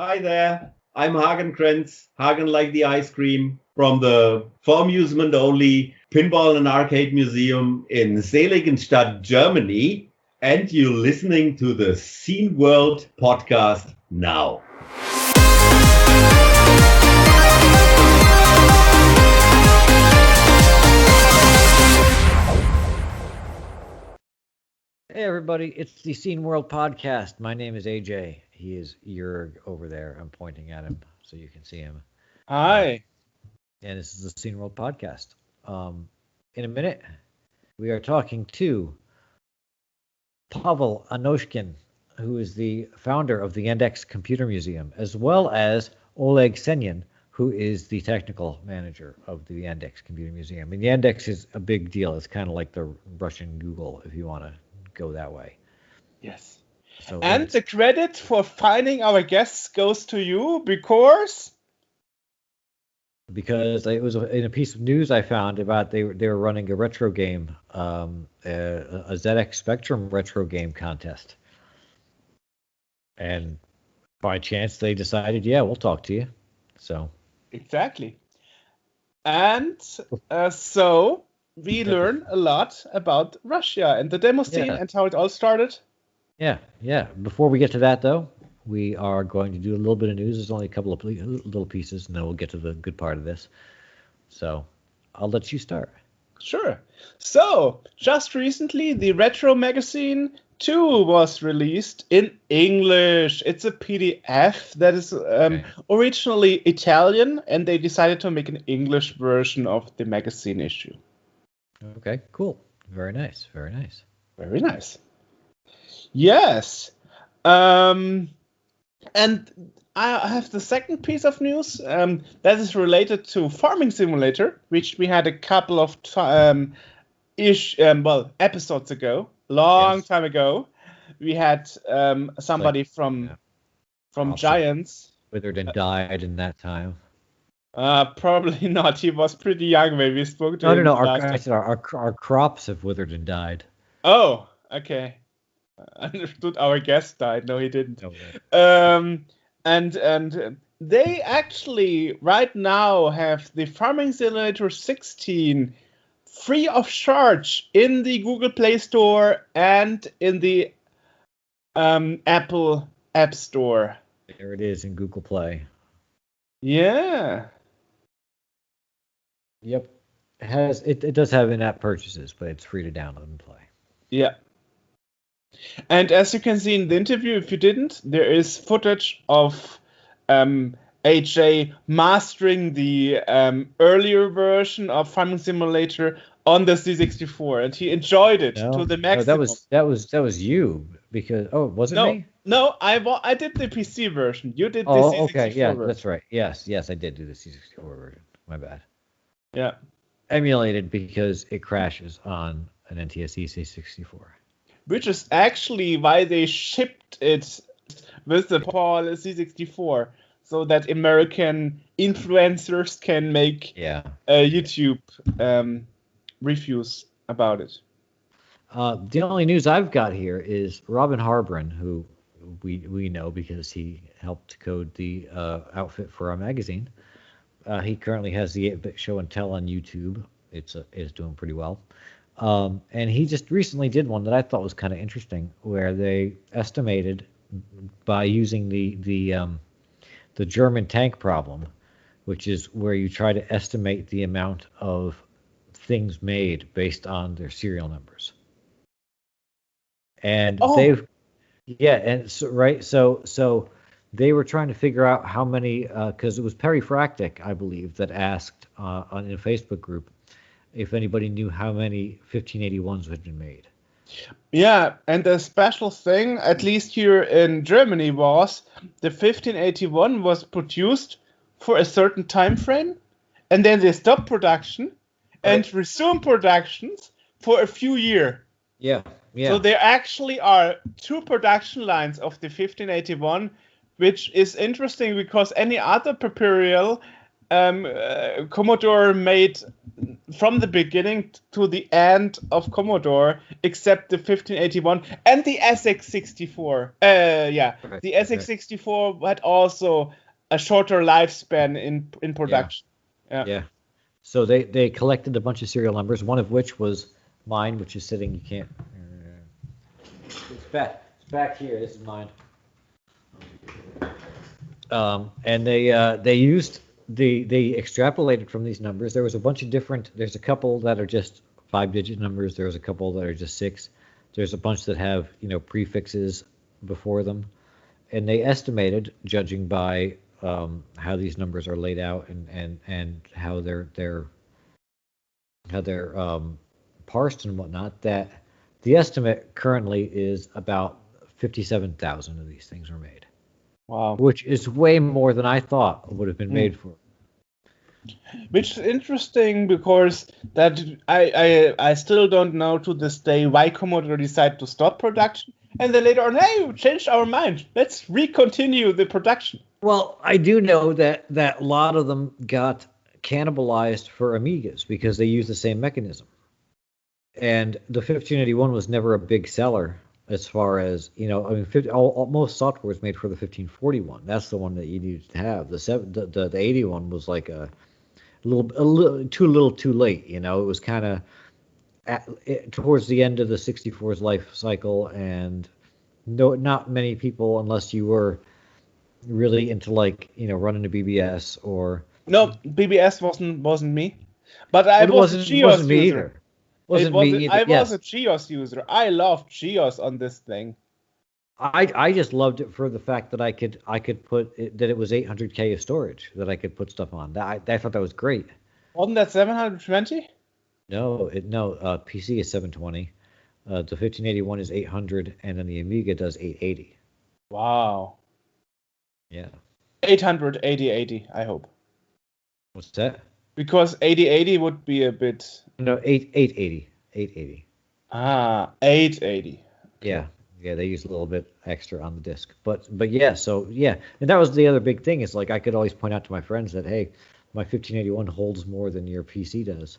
Hi there. I'm Hagen Krenz, Hagen like the ice cream, from the for amusement only Pinball and Arcade Museum in Seligenstadt, Germany. And you're listening to the Scene World podcast now. Hey everybody, it's the Scene World podcast. My name is AJ. He is Joerg over there. I'm pointing at him so you can see him. Hi. And this is the Scene World podcast. In a minute, we are talking to Pavel Anokhin, who is the founder of the Yandex Computer Museum, as well as Oleg Senin, who is the technical manager of the Yandex Computer Museum. And Yandex is a big deal. It's kind of like the Russian Google, if you want to go that way. Yes. So, and the credit for finding our guests goes to you because it was in a piece of news I found about they were running a retro game, a ZX Spectrum retro game contest, and by chance they decided, yeah, we'll talk to you. So exactly, and so we learn a lot about Russia and the Demoscene and how it all started. Yeah. Before we get to that, though, we are going to do a little bit of news. There's only a couple of little pieces, and then we'll get to the good part of this. So I'll let you start. Sure. So just recently, the Retro Magazine 2 was released in English. It's a PDF that is originally Italian, and they decided to make an English version of the magazine issue. Okay, cool. Very nice. Very nice. Yes. And I have the second piece of news that is related to Farming Simulator, which we had a couple of episodes ago, long time ago. We had somebody from Giants. Withered and died in that time. Probably not. He was pretty young when we spoke to him. No. Our crops have withered and died. Oh, okay. I understood our guest died. No, he didn't. No. And they actually right now have the Farming Simulator 16 free of charge in the Google Play Store and in the Apple App Store. There it is in Google Play. Yeah. Yep. It does have in-app purchases, but it's free to download and play. Yeah. And as you can see in the interview, if you didn't, there is footage of AJ mastering the earlier version of Farming Simulator on the C64, and he enjoyed it to the maximum. No, that was you, because was it me? No, I did the PC version. You did the C64 okay, yeah, version. that's right. Yes, I did do the C64 version. My bad. Yeah. Emulated because it crashes on an NTSC C64. Which is actually why they shipped it with the Paul C64, so that American influencers can make YouTube reviews about it. The only news I've got here is Robin Harbron, who we know because he helped code the outfit for our magazine. He currently has the 8-Bit Show and Tell on YouTube. It's doing pretty well. And he just recently did one that I thought was kind of interesting, where they estimated by using the German tank problem, which is where you try to estimate the amount of things made based on their serial numbers. And so they were trying to figure out how many, because it was Perry Fractic, I believe, that asked in a Facebook group if anybody knew how many 1581s had been made. Yeah, and the special thing, at least here in Germany, was the 1581 was produced for a certain time frame, and then they stopped production and resumed productions for a few years. Yeah. So there actually are 2 production lines of the 1581, which is interesting because any other paperial Commodore made from the beginning to the end of Commodore, except the 1581 and the SX64. The SX64 had also a shorter lifespan in production. Yeah. So they collected a bunch of serial numbers, one of which was mine, which is sitting. You can't. It's back here. This is mine. And they used they extrapolated from these numbers. There was a bunch of different. There's a couple that are just 5-digit numbers. There's a couple that are just 6. There's a bunch that have prefixes before them, and they estimated, judging by how these numbers are laid out and how they're parsed and whatnot, that the estimate currently is about 57,000 of these things were made. Wow. Which is way more than I thought would have been made for. Which is interesting, because that I still don't know to this day why Commodore decided to stop production, and then later on, hey, we changed our mind. Let's recontinue the production. Well, I do know that a lot of them got cannibalized for Amigas because they use the same mechanism. And the 1581 was never a big seller as far as, most software is made for the 1541. That's the one that you needed to have. The 81 was like a little too late. It was kind of towards the end of the 64's life cycle, and not many people, unless you were really into running a BBS or. No, BBS wasn't me, but I was a GEOS me user. Either. Wasn't me either. I was a GEOS user. I loved GEOS on this thing. I just loved it for the fact that I could put that it was 800K of storage that I could put stuff on. I thought that was great. Wasn't that 720? No, PC is 720. The 1581 is 800, and then the Amiga does 880. Wow. Yeah. 800, 80, I hope. What's that? Because 80 would be a bit. No, 880. 880. Ah, 880. Yeah, they use a little bit extra on the disc, but yeah, and that was the other big thing. Is like I could always point out to my friends that, hey, my 1581 holds more than your PC does.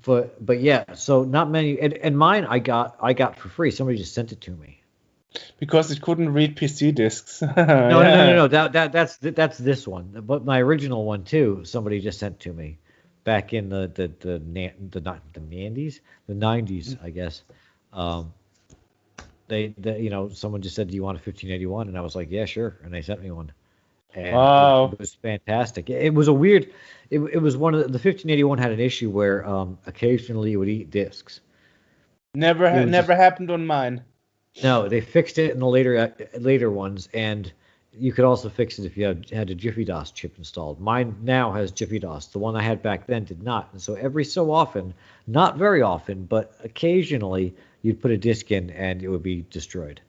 But yeah, so not many, and mine I got for free. Somebody just sent it to me. Because it couldn't read PC discs. No. That's this one. But my original one too, somebody just sent to me, back in the 90s, I guess. Someone just said, "Do you want a 1581?" And I was like, "Yeah, sure." And they sent me one. And wow. It was fantastic. It was a weird. It was one of the 1581 had an issue where occasionally it would eat discs. Never happened on mine. No, they fixed it in the later ones, and you could also fix it if you had a Jiffy DOS chip installed. Mine now has Jiffy DOS. The one I had back then did not. And so every so often, not very often, but occasionally, you'd put a disc in and it would be destroyed.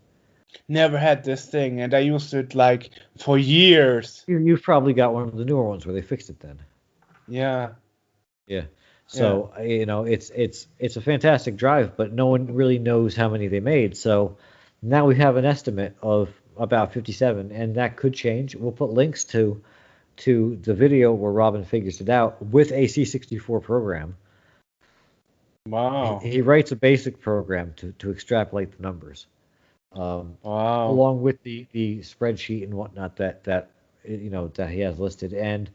Never had this thing, and I used it for years. You've probably got one of the newer ones where they fixed it then. Yeah. Yeah. So, it's a fantastic drive, but no one really knows how many they made. So now we have an estimate of about 57, and that could change. We'll put links to the video where Robin figures it out with a C64 program. Wow. He writes a basic program to extrapolate the numbers. Wow. Along with the spreadsheet and whatnot that he has listed, and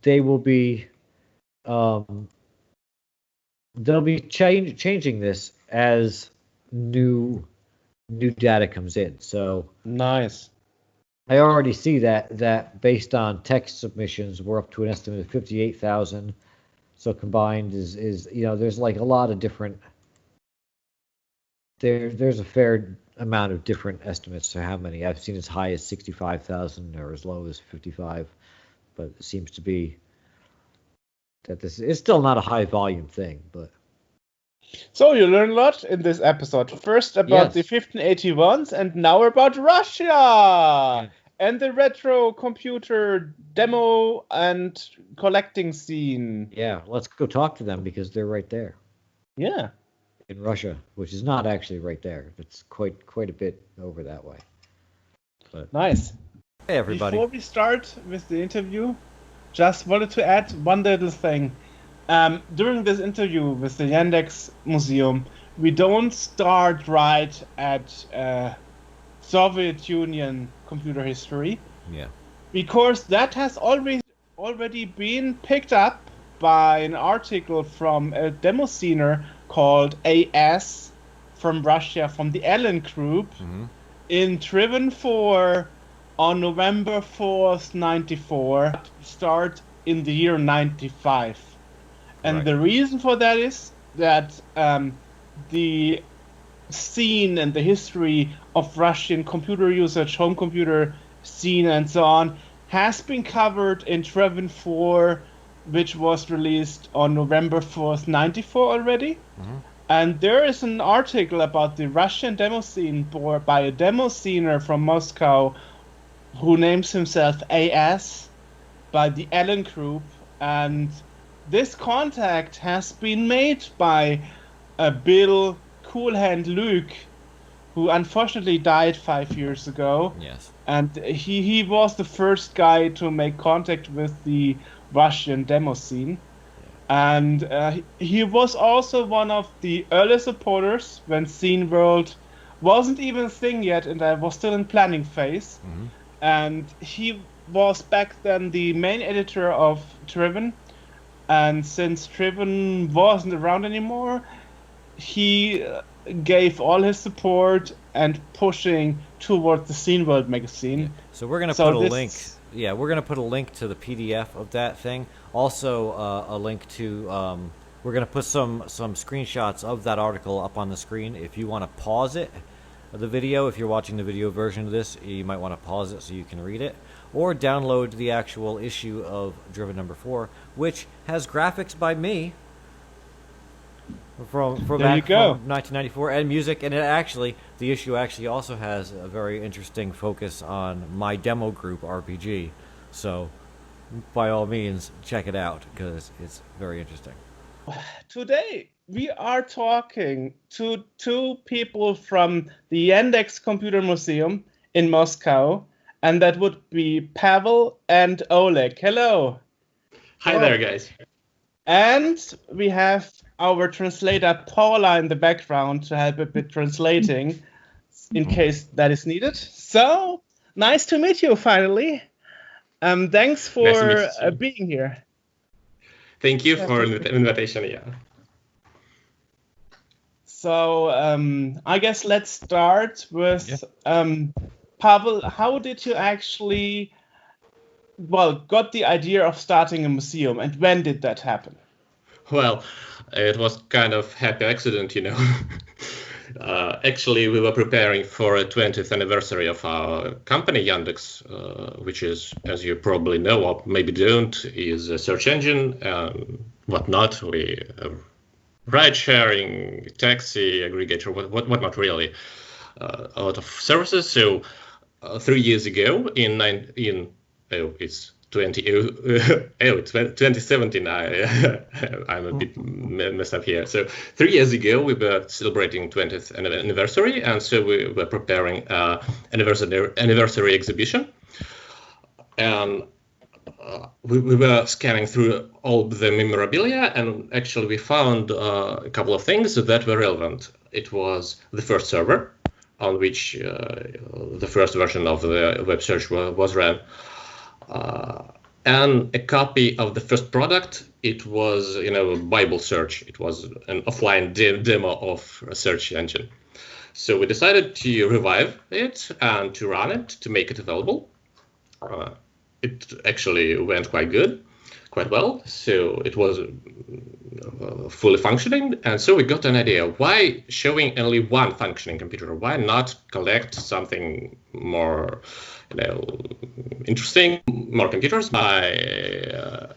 they will be they'll be changing this as new data comes in. So nice. I already see that based on text submissions, we're up to an estimate of 58,000. So combined is there's like a lot of different. There's a fair amount of different estimates to how many. I've seen as high as 65,000 or as low as 55, but it seems to be that this is still not a high volume thing. But so you learn a lot in this episode. First about the 1581s, and now about Russia and the retro computer demo and collecting scene. Yeah, let's go talk to them because they're right there. Yeah. In Russia, which is not actually right there. It's quite a bit over that way. But nice. Hey, everybody. Before we start with the interview, just wanted to add one little thing. During this interview with the Yandex Museum, we don't start right at Soviet Union computer history. Yeah. Because that has already been picked up by an article from a Demoscene called AS from Russia, from the Allen Group, in Driven 4 on November 4th, 94, start in the year 95. And the reason for that is that the scene and the history of Russian computer usage, home computer scene and so on, has been covered in Driven 4, which was released on November 4th, 94 already. And there is an article about the Russian demo scene by a demo scener from Moscow who names himself AS by the Allen Group. And this contact has been made by Bill Coolhand Luke, who unfortunately died 5 years ago. Yes. And he was the first guy to make contact with the Russian demo scene. And he was also one of the early supporters when Scene World wasn't even a thing yet, and I was still in planning phase. And he was back then the main editor of Driven. And since Driven wasn't around anymore, he gave all his support and pushing towards the Scene World magazine. So we're going to put a link. Yeah, we're going to put a link to the PDF of that thing. Also, a link to. We're going to put some screenshots of that article up on the screen. If you want to pause it, the video, if you're watching the video version of this, you might want to pause it so you can read it, or download the actual issue of Driven number 4, which has graphics by me. From 1994, and music, and the issue actually also has a very interesting focus on my demo group RPG. So, by all means, check it out because it's very interesting. Today we are talking to two people from the Yandex Computer Museum in Moscow, and that would be Pavel and Oleg. Hello. Hi there, guys. And we have our translator Paula in the background to help a bit translating in case that is needed. So, nice to meet you finally. Thanks for being here. Thank you for the invitation, yeah. So, I guess let's start with Pavel. How did you actually, got the idea of starting a museum, and when did that happen? Well, it was kind of happy accident, you know. Actually, we were preparing for a 20th anniversary of our company, Yandex, which is, as you probably know, or maybe don't, is a search engine and whatnot. We ride-sharing, taxi, aggregator, whatnot, really. A lot of services. So 3 years ago, it's 2017. I'm a bit messed up here. So 3 years ago, we were celebrating 20th anniversary, and so we were preparing an anniversary exhibition. And we were scanning through all the memorabilia, and actually we found a couple of things that were relevant. It was the first server on which the first version of the web search was ran. And a copy of the first product. It was, a Bible search. It was an offline demo of a search engine. So we decided to revive it and to run it, to make it available. It actually went quite well. So it was fully functioning. And so we got an idea. Why showing only one functioning computer? Why not collect something more interesting, more computers? I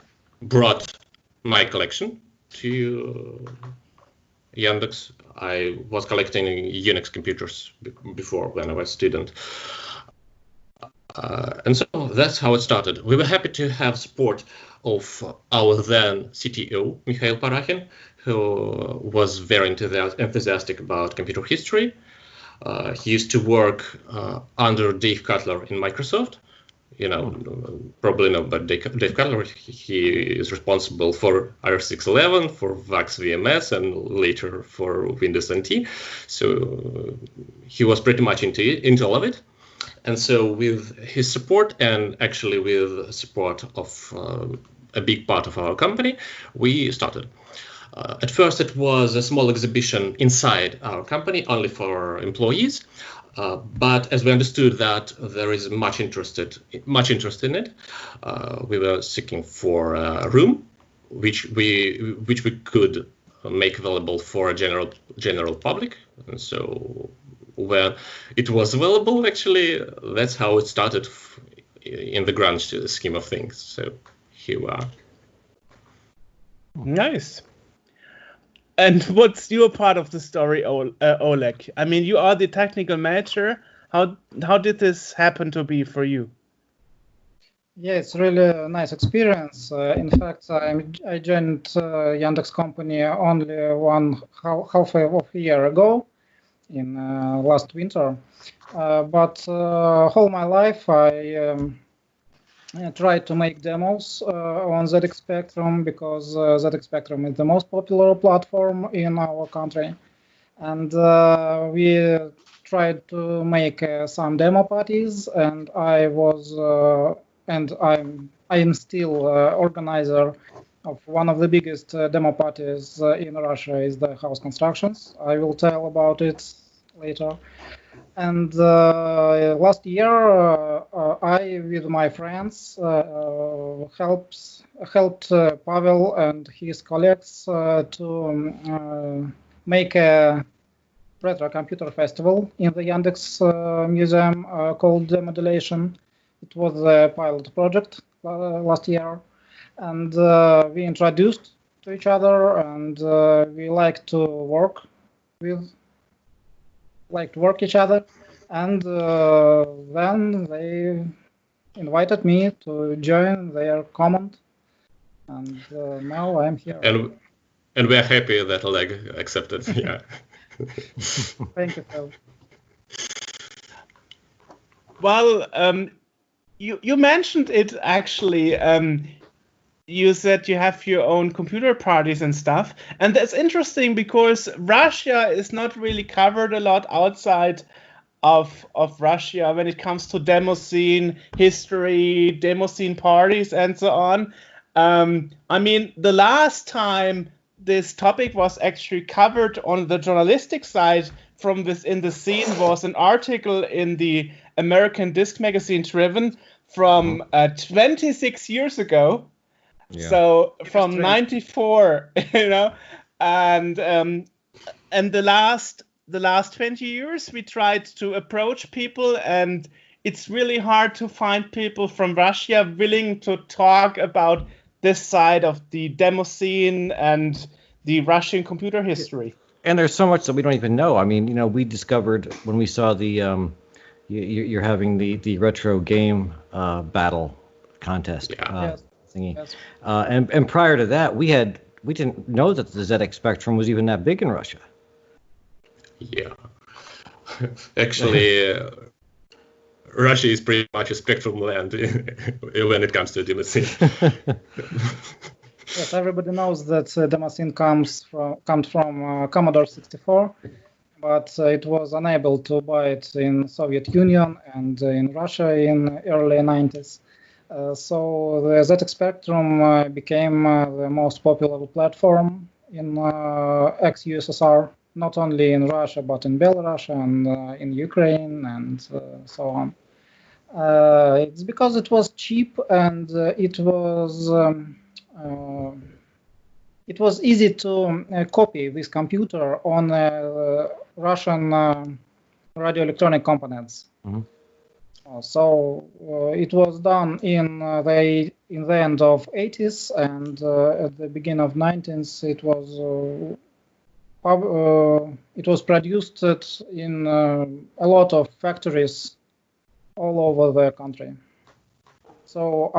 brought my collection to Yandex. I was collecting Unix computers before when I was a student. And so that's how it started. We were happy to have support of our then CTO, Mikhail Parachin, who was very enthusiastic about computer history. He used to work under Dave Cutler in Microsoft. probably know, but Dave Cutler, he is responsible for RX11, for VAX VMS, and later for Windows NT. So he was pretty much into all of it. And so with his support, and actually with support of a big part of our company, we started. At first, it was a small exhibition inside our company, only for employees. But as we understood that there is much interest in it, we were seeking for a room which we could make available for a general public. And so when it was available, actually, that's how it started in the grand scheme of things. So here we are. Nice. And what's your part of the story, Oleg? I mean, you are the technical manager. How did this happen to be for you? Yeah, it's really a nice experience. In fact, I joined Yandex company only half of a year ago, in last winter. But whole my life I tried to make demos on ZX Spectrum, because ZX Spectrum is the most popular platform in our country, and we tried to make some demo parties, and I am still organizer of one of the biggest demo parties in Russia, is the house constructions. I will tell about it later. And last year, I, with my friends, helped Pavel and his colleagues to make a retro computer festival in the Yandex museum called Demodulation. It was a pilot project last year, and we introduced to each other, and we like to work each other, and then they invited me to join their command, and now I'm here. And we're happy that Oleg accepted. Yeah. Thank you, Phil. Well, you mentioned it actually. You said you have your own computer parties and stuff, and that's interesting because Russia is not really covered a lot outside of Russia when it comes to Demoscene history, Demoscene parties, and so on. I mean, the last time this topic was actually covered on the journalistic side from within the scene was an article in the American Disc magazine Driven from 26 years ago. Yeah. So from 94, and the last 20 years we tried to approach people, and it's really hard to find people from Russia willing to talk about this side of the Demoscene and the Russian computer history. And there's so much that we don't even know. I mean, we discovered when we saw the you're having the retro game battle contest. Yeah. Yes. Thingy. Yes. And prior to that, we didn't know that the ZX Spectrum was even that big in Russia. Yeah, actually, Russia is pretty much a spectrum land when it comes to Demoscene. Yes, everybody knows that Demoscene comes from Commodore 64, but it was unable to buy it in Soviet Union and in Russia in early 90s. So the ZX Spectrum became the most popular platform in ex-USSR, not only in Russia, but in Belarus and in Ukraine and so on. It's because it was cheap, and it was easy to copy this computer on Russian radio electronic components. Mm-hmm. So it was done in the end of 80s, and at the beginning of 90s it was produced in a lot of factories all over the country. So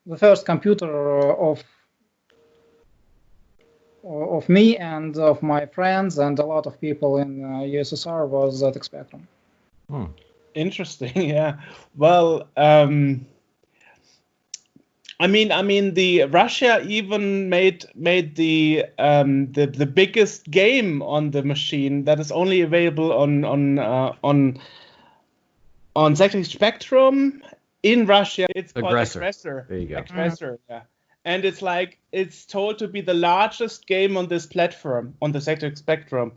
the first computer of me and of my friends and a lot of people in USSR was ZX Spectrum. Interesting. Yeah. Well, I mean, the Russia even made the biggest game on the machine that is only available on Sector Spectrum in Russia. It's called Aggressor. There you go. Aggressor. Yeah. And it's told to be the largest game on this platform on the Sector Spectrum.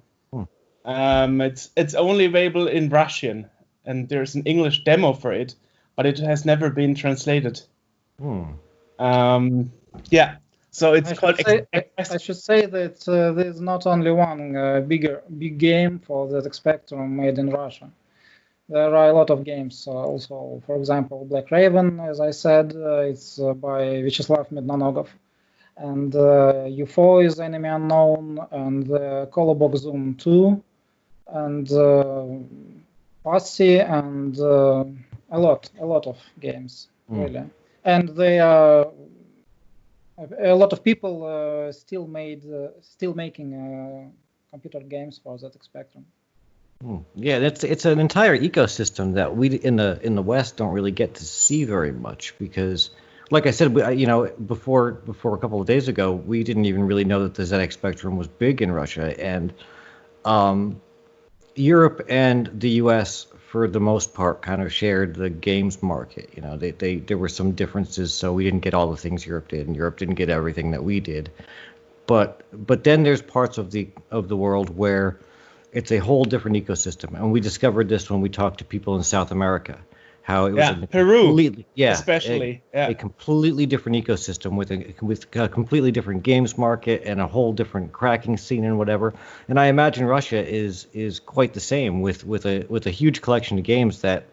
It's only available in Russian, and there's an English demo for it, but it has never been translated. Yeah, so it's called. I should say that there's not only one big game for ZX Spectrum made in Russia. There are a lot of games also. For example, Black Raven, as I said, it's by Vyacheslav Mednonogov, and UFO is Enemy Unknown, and Kolobok Zoom 2, and Posse, and a lot of games really. And they are a lot of people still making computer games for ZX Spectrum. Yeah, it's an entire ecosystem that we in the West don't really get to see very much because, like I said, before a couple of days ago, we didn't even really know that the ZX Spectrum was big in Russia, and Europe and the U.S. for the most part kind of shared the games market. There were some differences, so we didn't get all the things Europe did, and Europe didn't get everything that we did. But then there's parts of the world where it's a whole different ecosystem, and we discovered this when we talked to people in South America, how it was Peru, especially a completely different ecosystem with a completely different games market and a whole different cracking scene and whatever. And I imagine Russia is quite the same with a huge collection of games that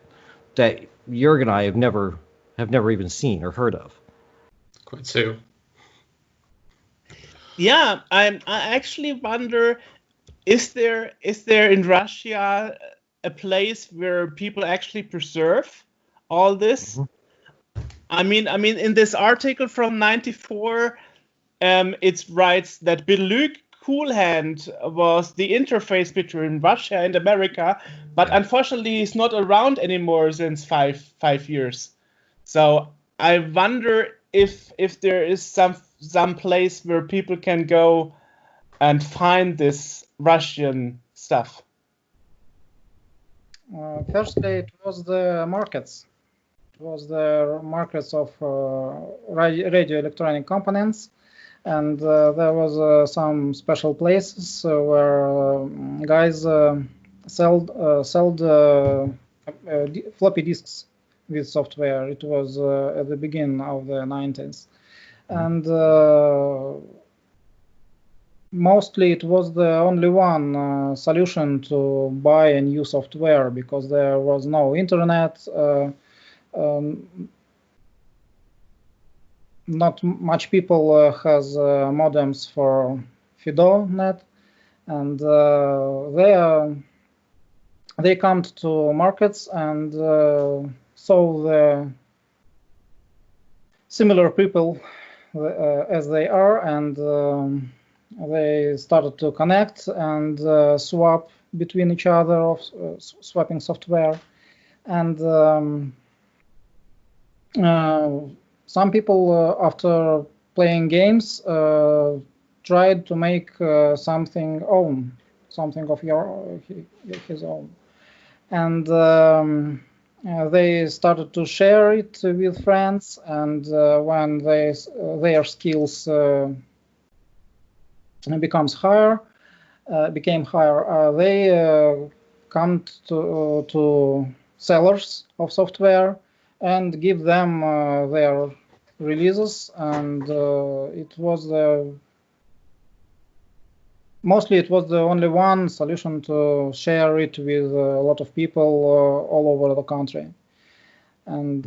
Joerg and I have never even seen or heard of. Quite so. Yeah, I actually wonder. Is there in Russia a place where people actually preserve all this? Mm-hmm. I mean, in this article from '94, it writes that Beluk Coolhand was the interface between Russia and America, but unfortunately, he's not around anymore since five years. So I wonder if there is some place where people can go and find this Russian stuff. Firstly, it was the markets. It was the markets of radio electronic components, and there was some special places where guys sold floppy disks with software. It was at the beginning of the 90s, and mostly it was the only one solution to buy a new software because there was no internet. Not much people has modems for FidoNet, and they come to markets and saw the similar people as they are, and they started to connect and swap between each other of swapping software, and some people after playing games tried to make something of his own, and they started to share it with friends, and when their skills became higher, they come to sellers of software and give them their releases, and it was mostly it was the only one solution to share it with a lot of people all over the country. And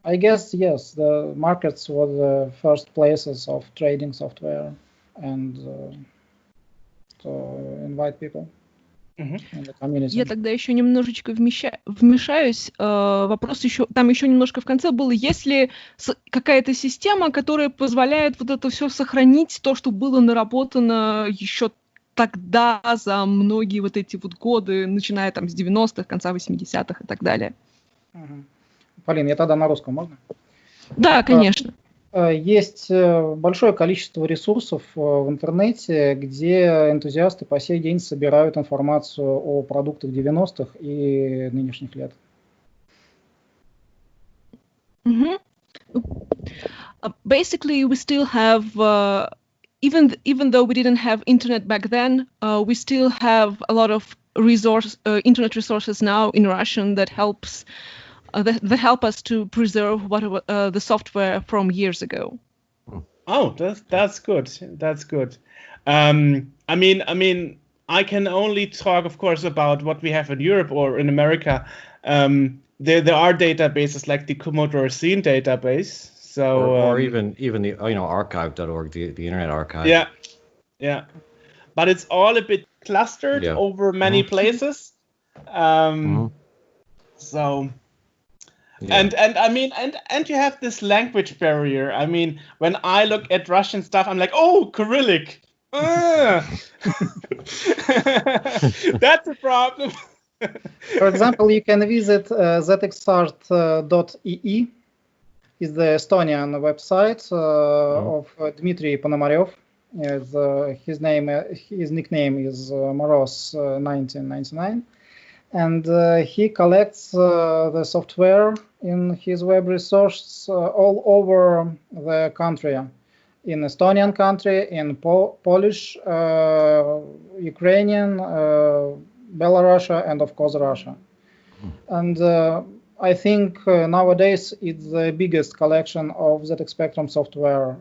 I guess, yes, the markets were the first places of trading software and to invite people. Я тогда еще немножечко вмешаюсь. Вопрос еще, там еще немножко в конце был, есть ли какая-то система, которая позволяет вот это все сохранить, то, что было наработано еще тогда за многие вот эти вот годы, начиная там с 90-х, конца 80-х и так далее. Полин, я тогда на русском, можно? Да, конечно. Есть большое количество ресурсов в интернете, где энтузиасты по сей день собирают информацию о продуктах 90-х и нынешних лет. Basically, we still have, even though we didn't have internet back then, we still have a lot of internet resources now in Russian that help us to preserve the software from years ago. Oh, that's good. That's good. I mean, I can only talk, of course, about what we have in Europe or in America. There are databases like the Commodore Scene database. So or even the archive.org, the Internet Archive. Yeah. But it's all a bit clustered over many places. So. Yeah. And I mean, and you have this language barrier. I mean, when I look at Russian stuff, I'm like, oh, Cyrillic. That's a problem. For example, you can visit zxart.ee, is the Estonian website of Dmitry Ponomarev. His nickname is Moros 1999. And he collects the software in his web resource all over the country, in Estonian country, in Polish, Ukrainian, Belarus, and of course Russia. And I think nowadays it's the biggest collection of ZX Spectrum software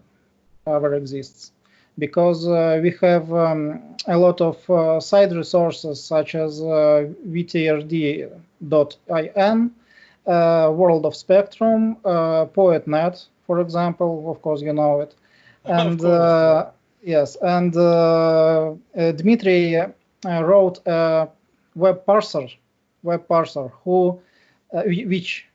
ever exists. Because we have a lot of side resources such as vtrd.in, World of Spectrum, PoetNet, for example, of course you know it, and yes, and Dmitry wrote a web parser which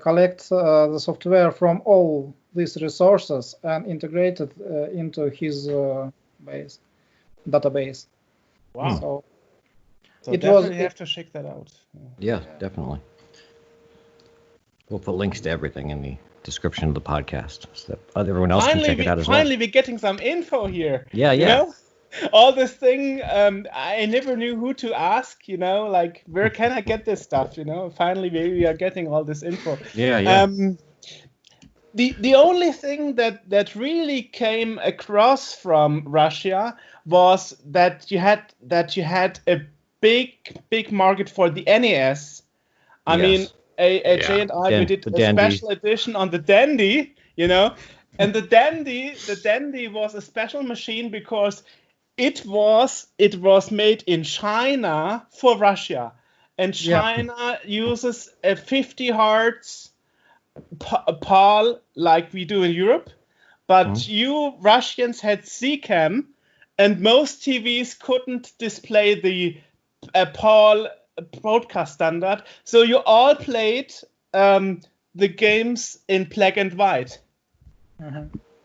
collects the software from all these resources and integrated into his database. Wow! So it definitely have to check that out. Yeah, definitely. We'll put links to everything in the description of the podcast so that everyone else can check it out as well. Finally, we're getting some info here. Yeah. You know? All this thing, I never knew who to ask, like, where can I get this stuff, Finally, we are getting all this info. Yeah. The only thing that really came across from Russia was that you had a big market for the NES. I mean, AJ and I, we did a special edition on the Dandy, and the Dandy was a special machine because it was made in China for Russia, and China uses a 50 hertz PAL like we do in Europe, but you Russians had CCAM, and most TVs couldn't display the PAL broadcast standard, so you all played the games in black and white.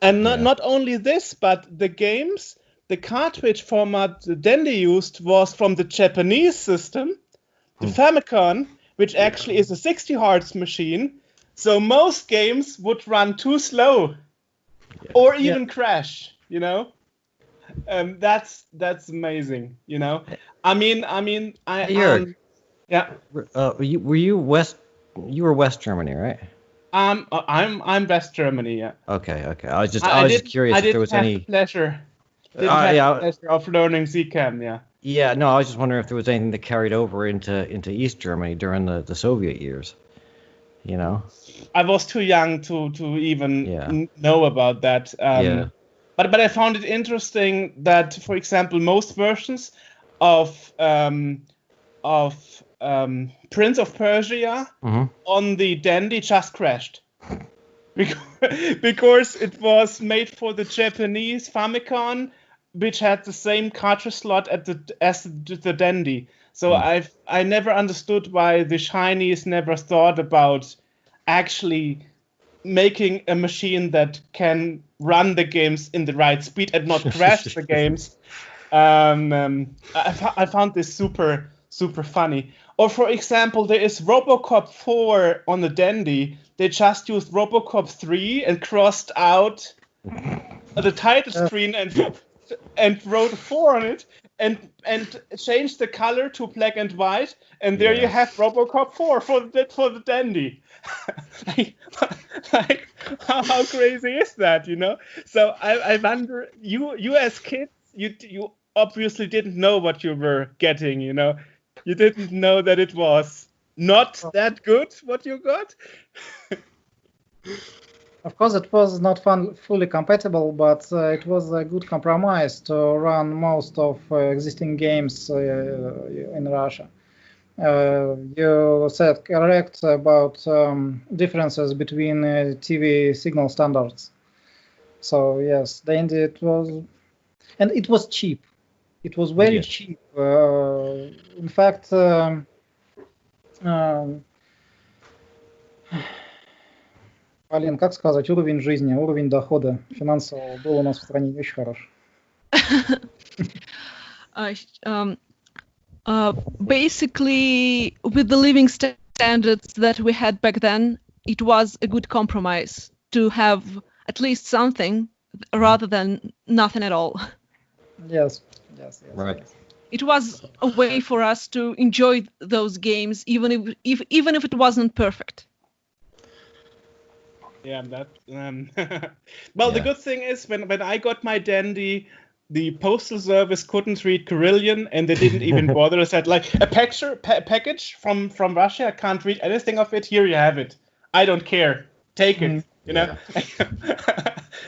And not only this, but the games, the cartridge format the Dandy used was from the Japanese system, the Famicom, which actually is a 60 hertz machine. So most games would run too slow, or even crash. That's amazing. I mean, Joerg, were you West? You were West Germany, right? I'm West Germany. Yeah. Okay. I was just curious if there was any pleasure. Pleasure of learning ZCAM. Yeah. Yeah. No, I was just wondering if there was anything that carried over into East Germany during the Soviet years. I was too young to even know about that. But I found it interesting that, for example, most versions of Prince of Persia on the Dandy just crashed because it was made for the Japanese Famicom, which had the same cartridge slot as the Dandy. So I never understood why the Chinese never thought about actually making a machine that can run the games in the right speed and not crash the games. I found this super funny. Or for example, there is RoboCop 4 on the Dandy. They just used RoboCop 3 and crossed out the title screen and wrote 4 on it and changed the color to black and white, and there you have RoboCop 4 for the Dandy. like how crazy is that, you know? So I wonder, you as kids, you obviously didn't know what you were getting, you know. You didn't know that it was not that good what you got. Of course, it was not fully compatible, but it was a good compromise to run most of existing games in Russia. You said correct about differences between TV signal standards. So yes, Dandy it was, and it was cheap. It was very cheap. In fact, Полин, как сказать, уровень жизни, уровень дохода финансового был у нас в стране очень хорош. Basically, with the living standards that we had back then, it was a good compromise to have at least something rather than nothing at all. Yes. Right. Yes. It was a way for us to enjoy those games, even if it wasn't perfect. Yeah, that. The good thing is when I got my Dandy, the postal service couldn't read Cyrillic, and they didn't even bother. They said like a package from Russia. I can't read anything of it. Here you have it. I don't care. Take it. You know.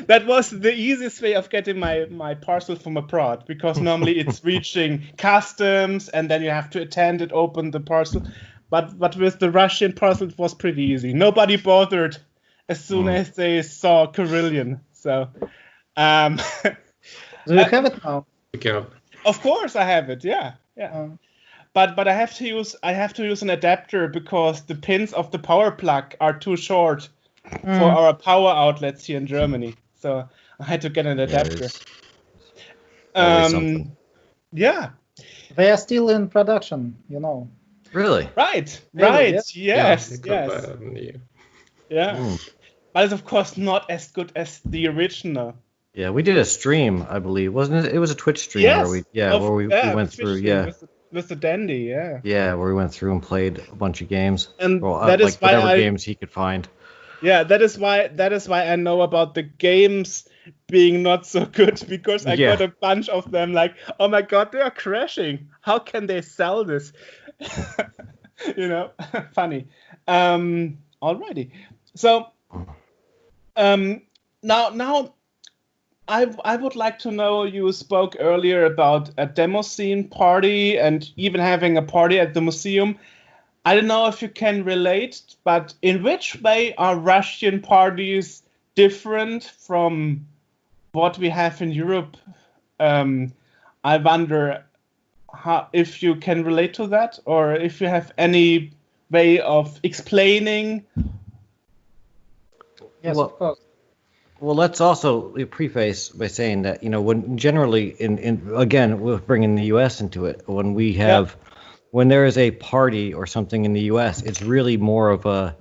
That was the easiest way of getting my parcel from abroad, because normally it's reaching customs and then you have to attend it, open the parcel. But with the Russian parcel, it was pretty easy. Nobody bothered as soon as they saw Cyrillic. So, do you have it now? Of course, I have it. Yeah. But I have to use an adapter because the pins of the power plug are too short for our power outlets here in Germany. So I had to get an adapter. Yeah. They are still in production, you know. Really? Right. Yes. Yes. Yeah. But it's of course not as good as the original. Yeah, we did a stream, I believe, wasn't it? It was a Twitch stream where we went through, with the Dandy, yeah. Yeah, where we went through and played a bunch of games. And that is why whatever games he could find. Yeah, that is why I know about the games being not so good, because I got a bunch of them like, oh my god, they are crashing. How can they sell this? You know, funny. Alrighty. So now I would like to know, you spoke earlier about a Demoscene party and even having a party at the museum. I don't know if you can relate, but in which way are Russian parties different from what we have in Europe? I wonder if you can relate to that, or if you have any way of explaining. Yes, of course. Well, let's also preface by saying that, you know, when generally again, we'll bring in the U.S. into it, when we have when there is a party or something in the U.S., it's really more of a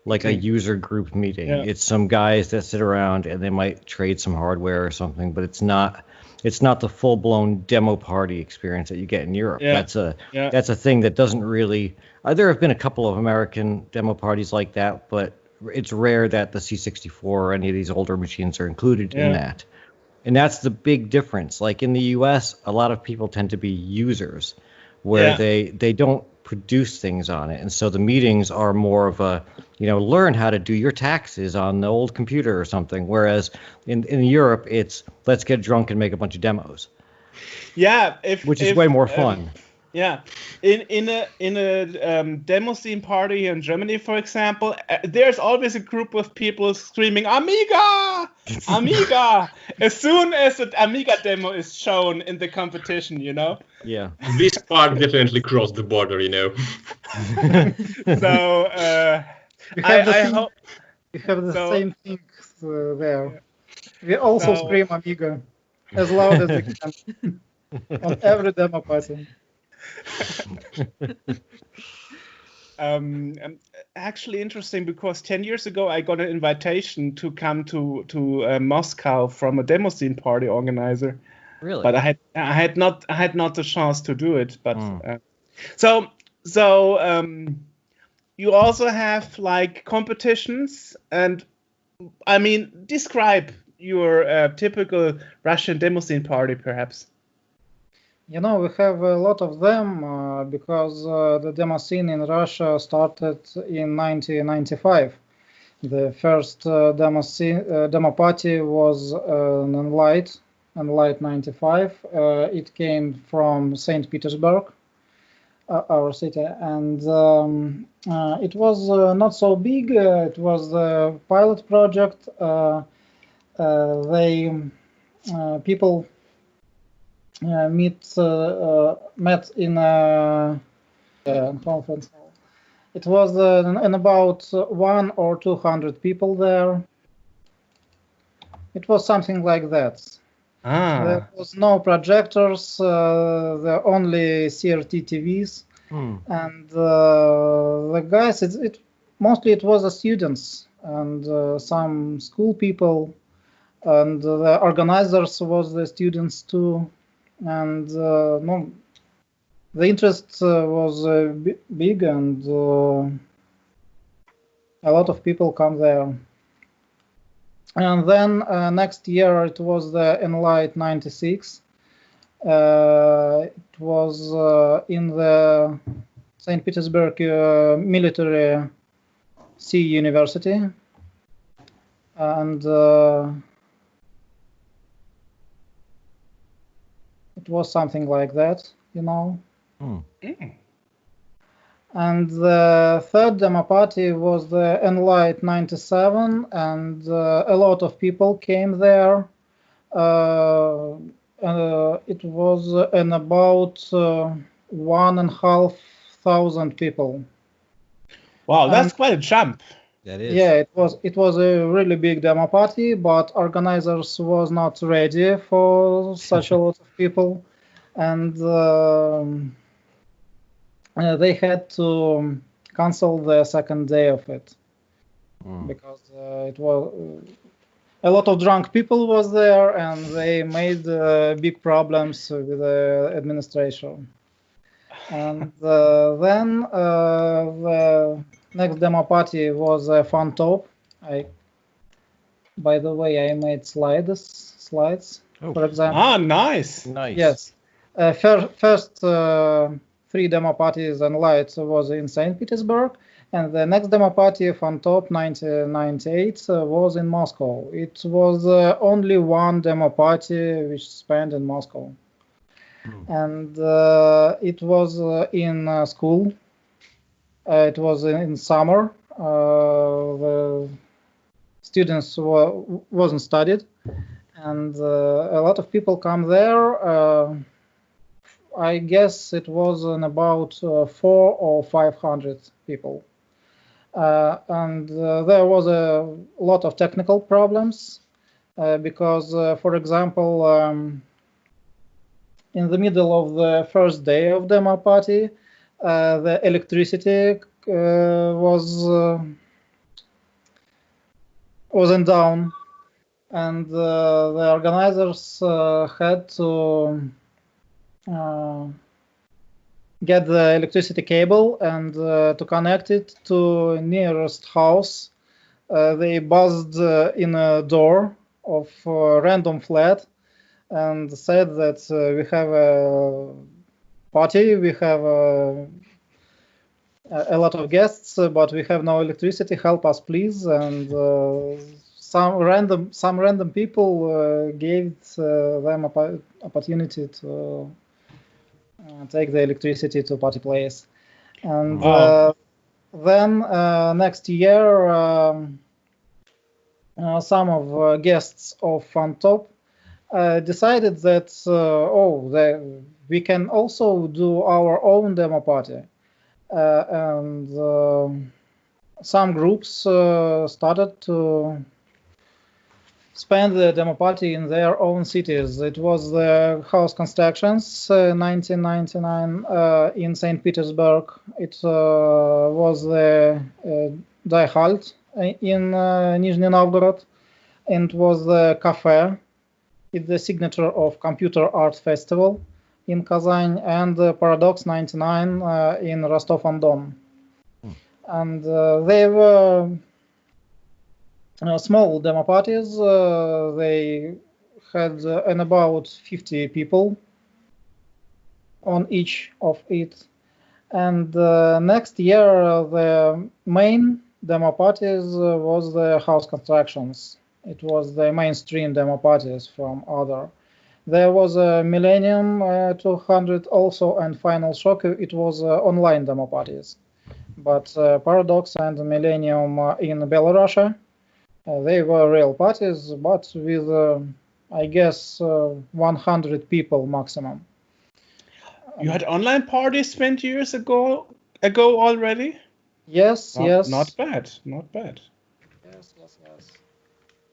user group meeting. Yeah. It's some guys that sit around and they might trade some hardware or something, but it's not the full blown demo party experience that you get in Europe. Yeah. That's a thing that doesn't really. There have been a couple of American demo parties like that, but it's rare that the C64 or any of these older machines are included in that. And that's the big difference. Like in the US, a lot of people tend to be users, where they don't produce things on it. And so the meetings are more of a, you know, learn how to do your taxes on the old computer or something. Whereas in Europe, it's let's get drunk and make a bunch of demos. Yeah. Which is way more fun. Yeah, in a Demoscene party in Germany, for example, there's always a group of people screaming Amiga, Amiga, as soon as an Amiga demo is shown in the competition, you know. Yeah, this part definitely crossed the border, you know. So I hope you have the same things there. We also scream Amiga as loud as we can. on every demo party. Actually interesting, because 10 years ago I got an invitation to come to Moscow from a Demoscene party organizer. Really? But I had not the chance to do it. But so you also have like competitions, and I mean, describe your typical Russian Demoscene party, perhaps. We have a lot of them because the demo scene in Russia started in 1995. The first demo party was an Enlight 95. It came from St. Petersburg, our city, and it was not so big. It was a pilot project. People met in a conference hall. It was in about 100 or 200 people there. It was something like that. There was no projectors, the only CRT TVs, and the guys. Mostly it was the students and some school people, and the organizers was the students too. And the interest was big, and a lot of people come there. And then next year it was the Enlight 96. It was in the St. Petersburg Military Sea University, and it was something like that, And the third demo party was the Enlight 97, and a lot of people came there. It was in about 1,500 people. Wow, that's quite a jump. That is. Yeah, it was a really big demo party, but organizers was not ready for such a lot of people, and they had to cancel the second day of it because it was a lot of drunk people was there, and they made big problems with the administration. And then the next demo party was Fun Top. By the way, I made slides, for example. Nice. Yes. First 3 demo parties and lights was in St. Petersburg, and the next demo party, Fun Top 1998, was in Moscow. It was only one demo party which spent in Moscow. And it was in school. It was in summer. The students wasn't studied, and a lot of people come there. I guess it was in about 400 or 500 people, and there was a lot of technical problems because, for example, in the middle of the first day of demo party, the electricity wasn't down, and the organizers had to get the electricity cable and to connect it to nearest house. They buzzed in a door of a random flat and said that we have a party, we have a lot of guests, but we have no electricity. Help us, please. And some random people gave them opportunity to take the electricity to party place. And then next year, some of guests of Fun Top decided that we can also do our own demo party, and some groups started to spent the demo party in their own cities. It was the house constructions, 1999 in St. Petersburg. It was the Die Halt in Nizhny Novgorod, and it was the cafe. It's the signature of Computer Art Festival in Kazan, and the Paradox 99 in Rostov-on-Don. And they were small demo parties. They had about 50 people on each of it. And next year, the main demo parties was the house constructions. It was the mainstream demo parties from other. There was a Millennium 200 also, and Final Shock. It was online demo parties. But Paradox and Millennium in Belarus, they were real parties, but with, I guess, 100 people maximum. You had online parties 20 years ago already? Yes, yes. Not bad, not bad. Yes.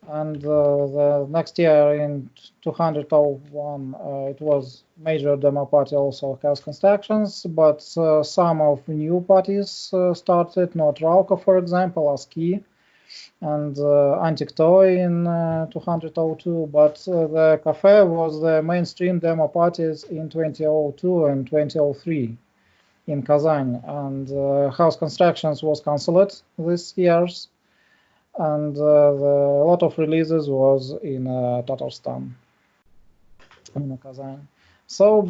And the next year in 201, it was major demo party also Chaos Constructions, but some of new parties started, not Rauka, for example, ASCII and Antic Toy in 202, but the cafe was the mainstream demo parties in 2002 and 2003 in Kazan, and House Constructions was cancelled this year's, and a lot of releases was in Tatarstan, in Kazan. So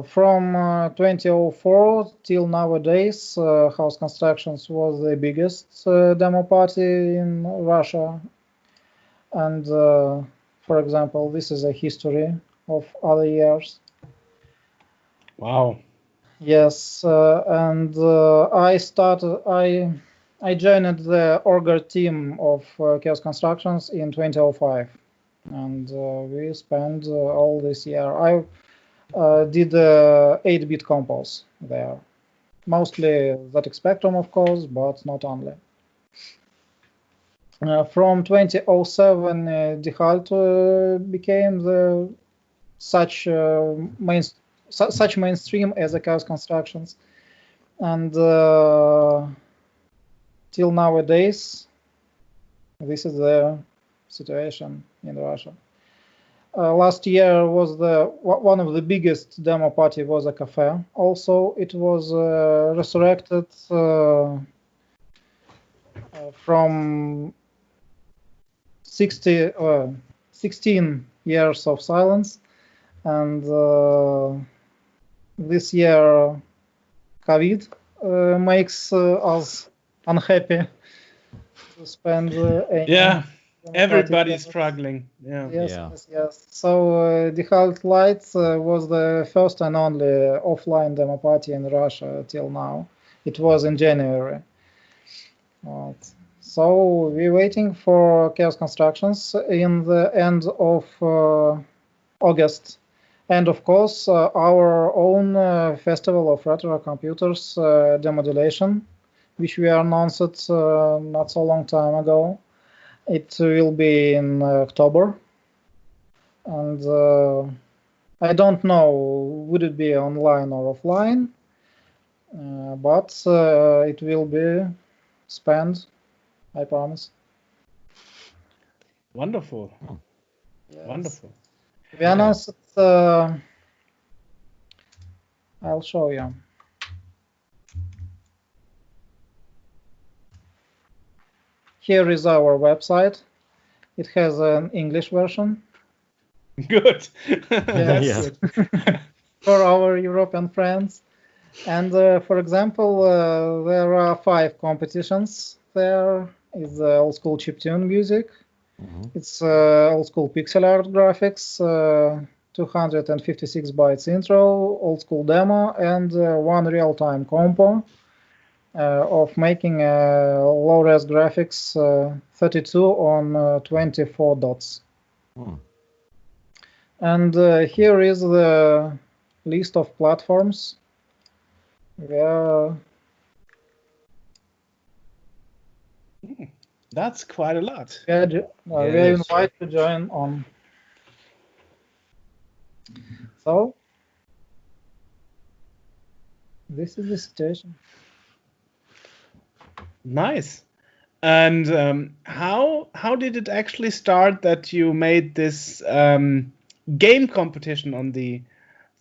from 2004 till nowadays, House Constructions was the biggest demo party in Russia. And for example, this is a history of other years. Wow. Yes, and I joined the org team of Chaos Constructions in 2005, and we spent all this year. I did 8-bit compose there, mostly ZX Spectrum, of course, but not only. From 2007, DeHalt became such mainstream as the Chaos Constructions, and till nowadays, this is the situation in Russia. Last year was one of the biggest demo party was a cafe. Also, it was resurrected from 16 years of silence, and this year COVID makes us unhappy to spend yeah, everybody's struggling. Yes. So DeHalt Lights was the first and only offline demo party in Russia till now. It was in January. So we're waiting for Chaos Constructions in the end of August. And of course, our own Festival of Retro Computers Demodulation, which we announced not so long time ago. It will be in October. And I don't know, would it be online or offline, but it will be spent, I promise. Wonderful. Yes. Wonderful. To be honest, I'll show you. Here is our website. It has an English version. Good. Yes. For our European friends. And for example, there are 5 competitions. There is old school chiptune music. It's old school pixel art graphics, 256 bytes intro, old school demo, and 1 real-time compo of making low-res graphics 32 on 24 dots. And here is the list of platforms where That's quite a lot. Yeah, we are invited to join on. So this is the situation. Nice. And how did it actually start that you made this game competition on the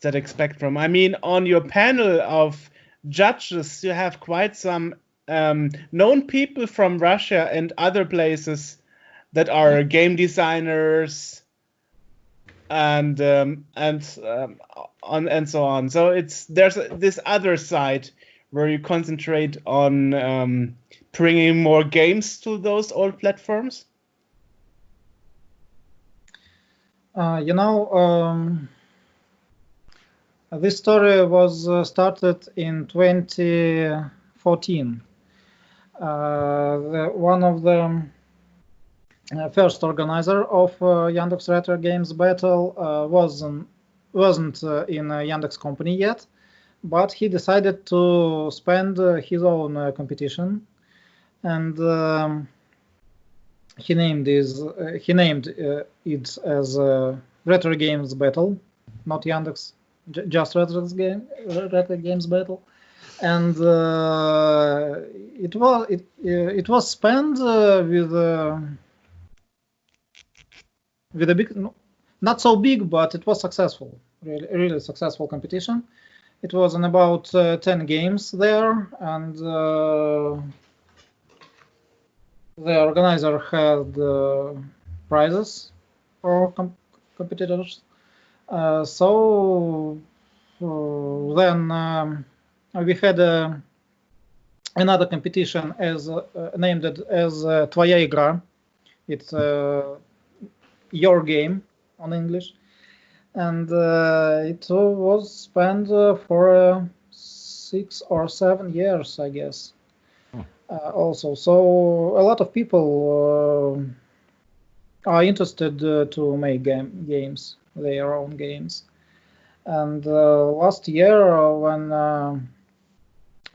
ZX Spectrum? I mean, on your panel of judges, you have quite some known people from Russia and other places that are game designers and so on. So there's this other side where you concentrate on bringing more games to those old platforms. This story was started in 2014. One of the first organizer of Yandex Retro Games Battle wasn't in Yandex company yet, but he decided to spend his own competition, and he named it as Retro Games Battle, not Yandex, just Retro Games Battle, and it was spent with a big, not so big, but it was successful, really successful competition. It was in about 10 games there, and the organizer had prizes for competitors. So then we had another competition named it as Tvoya Igra. It's your game on English, and it was spent for 6 or 7 years, I guess. Also, so a lot of people are interested to make games, their own games. And last year, when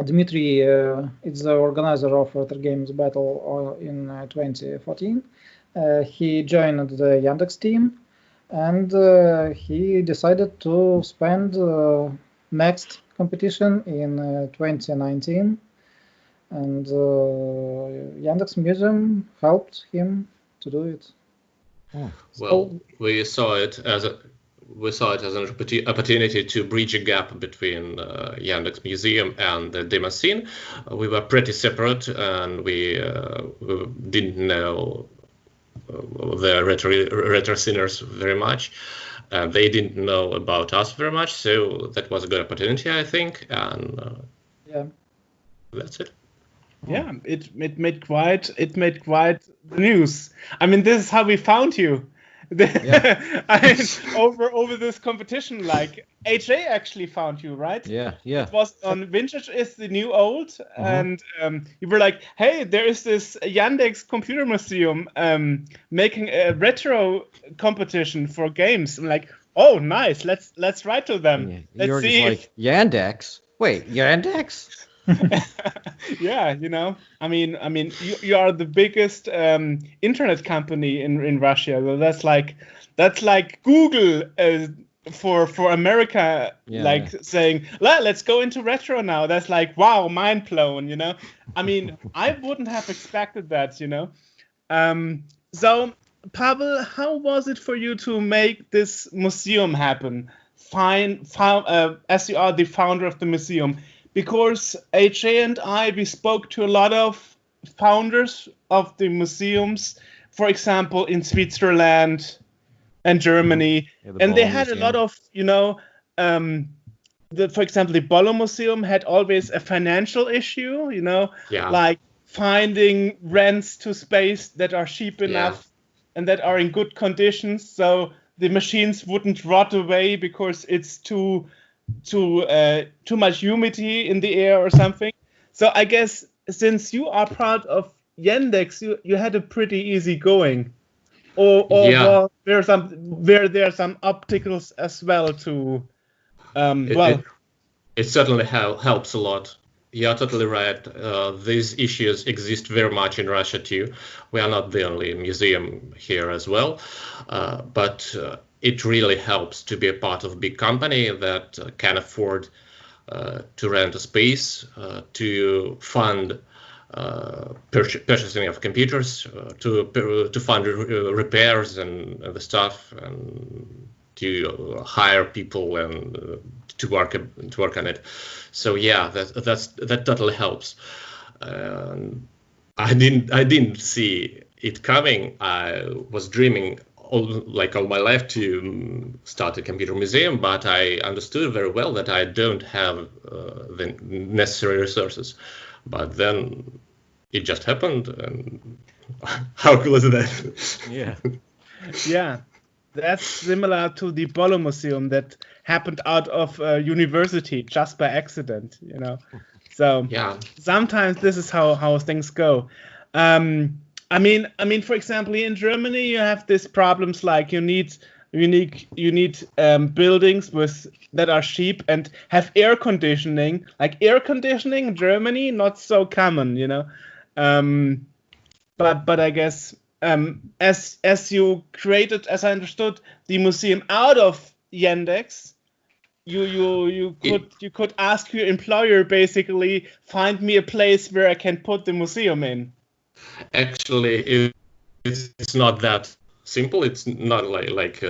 Dmitry is the organizer of Retro Games Battle in 2014, he joined the Yandex team, and he decided to spend next competition in 2019, and Yandex Museum helped him to do it. Well, we saw it as an opportunity to bridge a gap between Yandex Museum and the Demoscene. We were pretty separate, and we didn't know the retro sceners very much. They didn't know about us very much, so that was a good opportunity, I think. And that's it. Yeah, it made quite the news. I mean, this is how we found you. Over this competition, like HA actually found you, right? Yeah. It was on Vintage is the New Old, and you were like, hey, there is this Yandex Computer Museum making a retro competition for games. I'm like, oh, nice. Let's write to them. Yeah. Let's see. Just like Yandex. Wait, Yandex? Yeah, I mean, you are the biggest internet company in Russia. So that's like Google for America, saying, let's go into retro now. That's like, wow, mind blown. I mean, I wouldn't have expected that. So Pavel, how was it for you to make this museum happen? As you are the founder of the museum. Because HA and we spoke to a lot of founders of the museums, for example, in Switzerland and Germany, and they had a lot of, for example, the Bolo Museum had always a financial issue, like finding rents to space that are cheap enough and that are in good conditions, so the machines wouldn't rot away because it's too much humidity in the air or something. So I guess since you are part of Yandex, you had a pretty easy going. Or were there some obstacles as well to it certainly helps a lot. You're totally right. These issues exist very much in Russia too. We are not the only museum here as well, but it really helps to be a part of a big company that can afford to rent a space, to fund purchasing of computers, to fund repairs and the stuff, and to hire people and to work on it. So yeah, that totally helps. I didn't see it coming. I was dreaming all my life to start a computer museum, but I understood very well that I don't have the necessary resources. But then it just happened, and how cool is that? Yeah. Yeah, that's similar to the Bolo Museum that happened out of university just by accident, you know. So Yeah. sometimes this is how things go. I mean, for example, in Germany you have these problems like you need buildings that are cheap and have air conditioning. Like air conditioning in Germany, not so common, you know. But I guess as you created, as I understood, the museum out of Yandex, you could ask your employer basically find me a place where I can put the museum in. Actually, it's not that simple. It's not like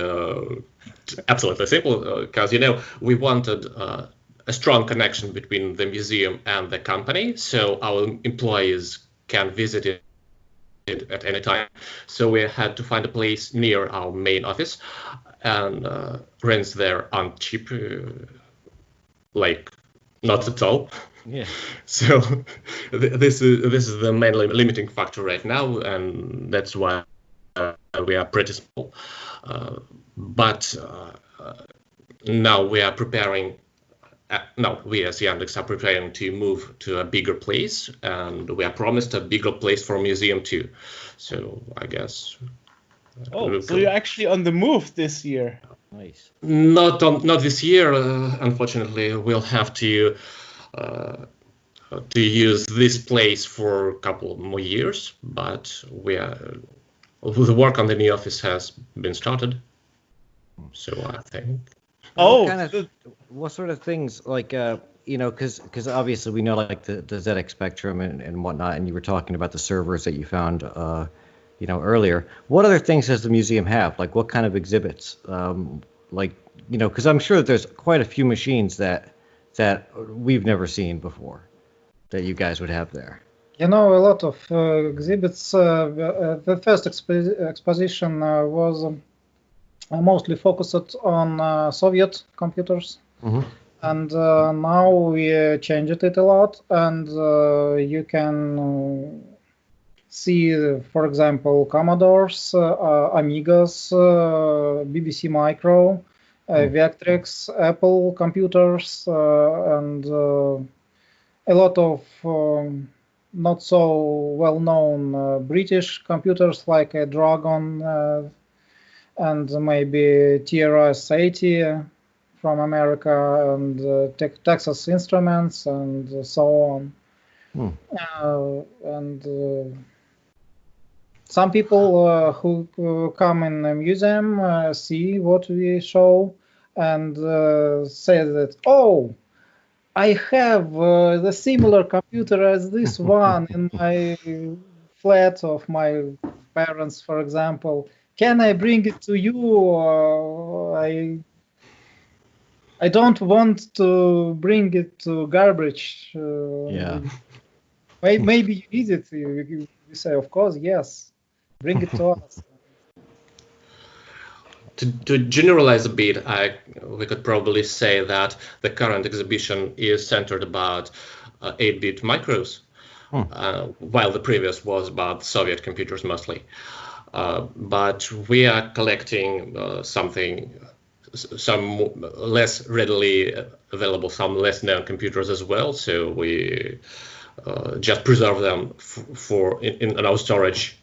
absolutely simple because we wanted a strong connection between the museum and the company, so our employees can visit it at any time. So we had to find a place near our main office, and rents there aren't cheap, like not at all. Yeah. So this is the main limiting factor right now, and that's why we are pretty small. But now we are preparing. Now we as Yandex are preparing to move to a bigger place, and we are promised a bigger place for a museum too. So I guess. Oh, so you're actually on the move this year? Nice. Not this year, unfortunately. We'll have to use this place for a couple more years, but the work on the new office has been started. So I think. What sort of things like because obviously we know like the ZX Spectrum and whatnot, and you were talking about the servers that you found earlier. What other things does the museum have? Like what kind of exhibits? Because I'm sure that there's quite a few machines that we've never seen before that you guys would have there. A lot of exhibits. The first exposition was mostly focused on Soviet computers. Mm-hmm. And now we changed it a lot, and you can see, for example, Commodores, Amigas, BBC Micro, Vectrex, Apple computers, and a lot of not so well-known British computers like a Dragon and maybe TRS-80 from America, and Texas Instruments, and so on. And some people who come in the museum see what we show and say that, oh, I have the similar computer as this one in my flat of my parents, for example. Can I bring it to you? I don't want to bring it to garbage. Yeah. Maybe you need it. You say, of course, yes. Bring it to us. To generalize a bit, we could probably say that the current exhibition is centered about 8-bit micros, while the previous was about Soviet computers mostly. But we are collecting some less readily available, some less known computers as well. So we just preserve them in our storage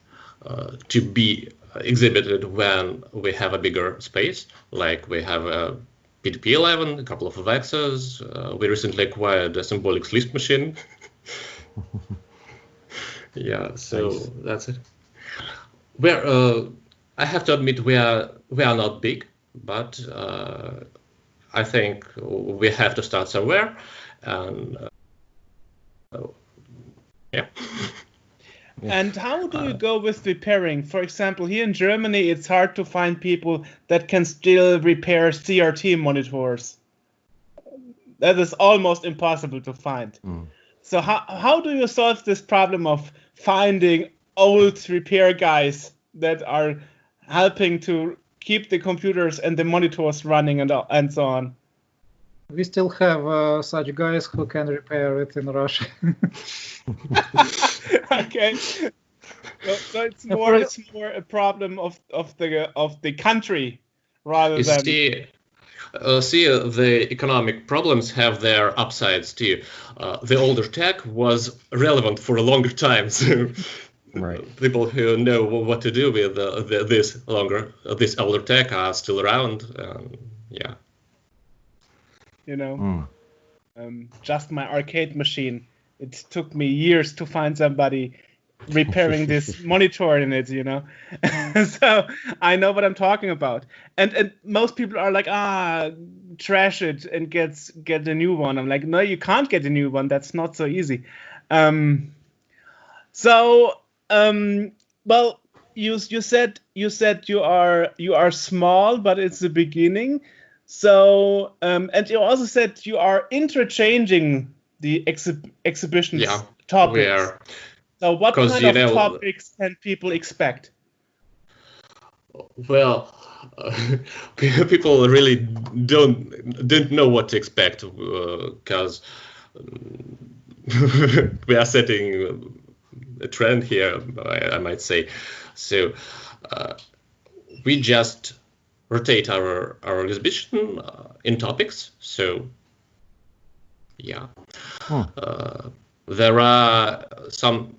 to be exhibited when we have a bigger space, like we have PDP-11, a couple of Avexas. We recently acquired a symbolic Lisp machine. Yeah, so nice. That's it. I have to admit we are not big, but I think we have to start somewhere, and yeah. And how do you go with repairing? For example, here in Germany, it's hard to find people that can still repair CRT monitors. That is almost impossible to find. So how do you solve this problem of finding old repair guys that are helping to keep the computers and the monitors running and so on? We still have such guys who can repair it in Russia. Okay. So it's more a problem of the country rather than. The economic problems have their upsides too. The older tech was relevant for a longer time, so right. People who know what to do with this older tech are still around. Yeah. You know, just my arcade machine. It took me years to find somebody repairing this monitor in it, you know. So I know what I'm talking about. And most people are like, trash it and get a new one. I'm like, no, you can't get a new one. That's not so easy. Well, you said you are small, but it's the beginning. So and you also said you are interchanging the exhibitions topics. We are. So what kind of topics can people expect? Well, people really don't know what to expect because we are setting a trend here, I might say. So we just rotate our exhibition in topics. So yeah. There are some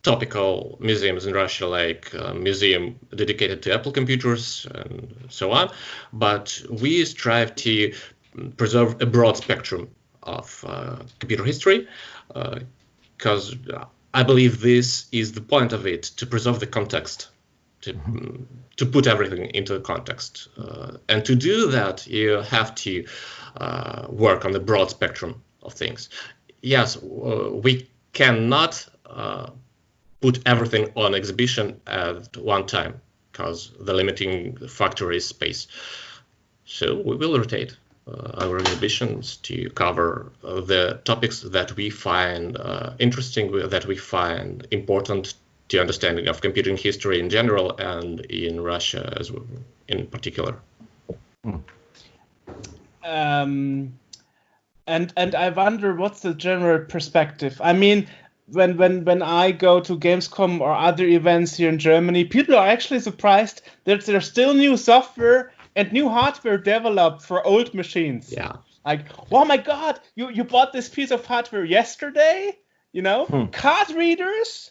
topical museums in Russia, like a museum dedicated to Apple computers and so on, but we strive to preserve a broad spectrum of computer history, because I believe this is the point of it, to preserve the context, to put everything into context. And to do that, you have to work on the broad spectrum of things. Yes, we cannot put everything on exhibition at one time because the limiting factor is space. So we will rotate our exhibitions to cover the topics that we find interesting, that we find important to understanding of computing history in general and in Russia as well, in particular. And I wonder what's the general perspective. I mean, when I go to Gamescom or other events here in Germany, people are actually surprised that there's still new software and new hardware developed for old machines. Yeah. Like, oh my God, you bought this piece of hardware yesterday? You know, card readers,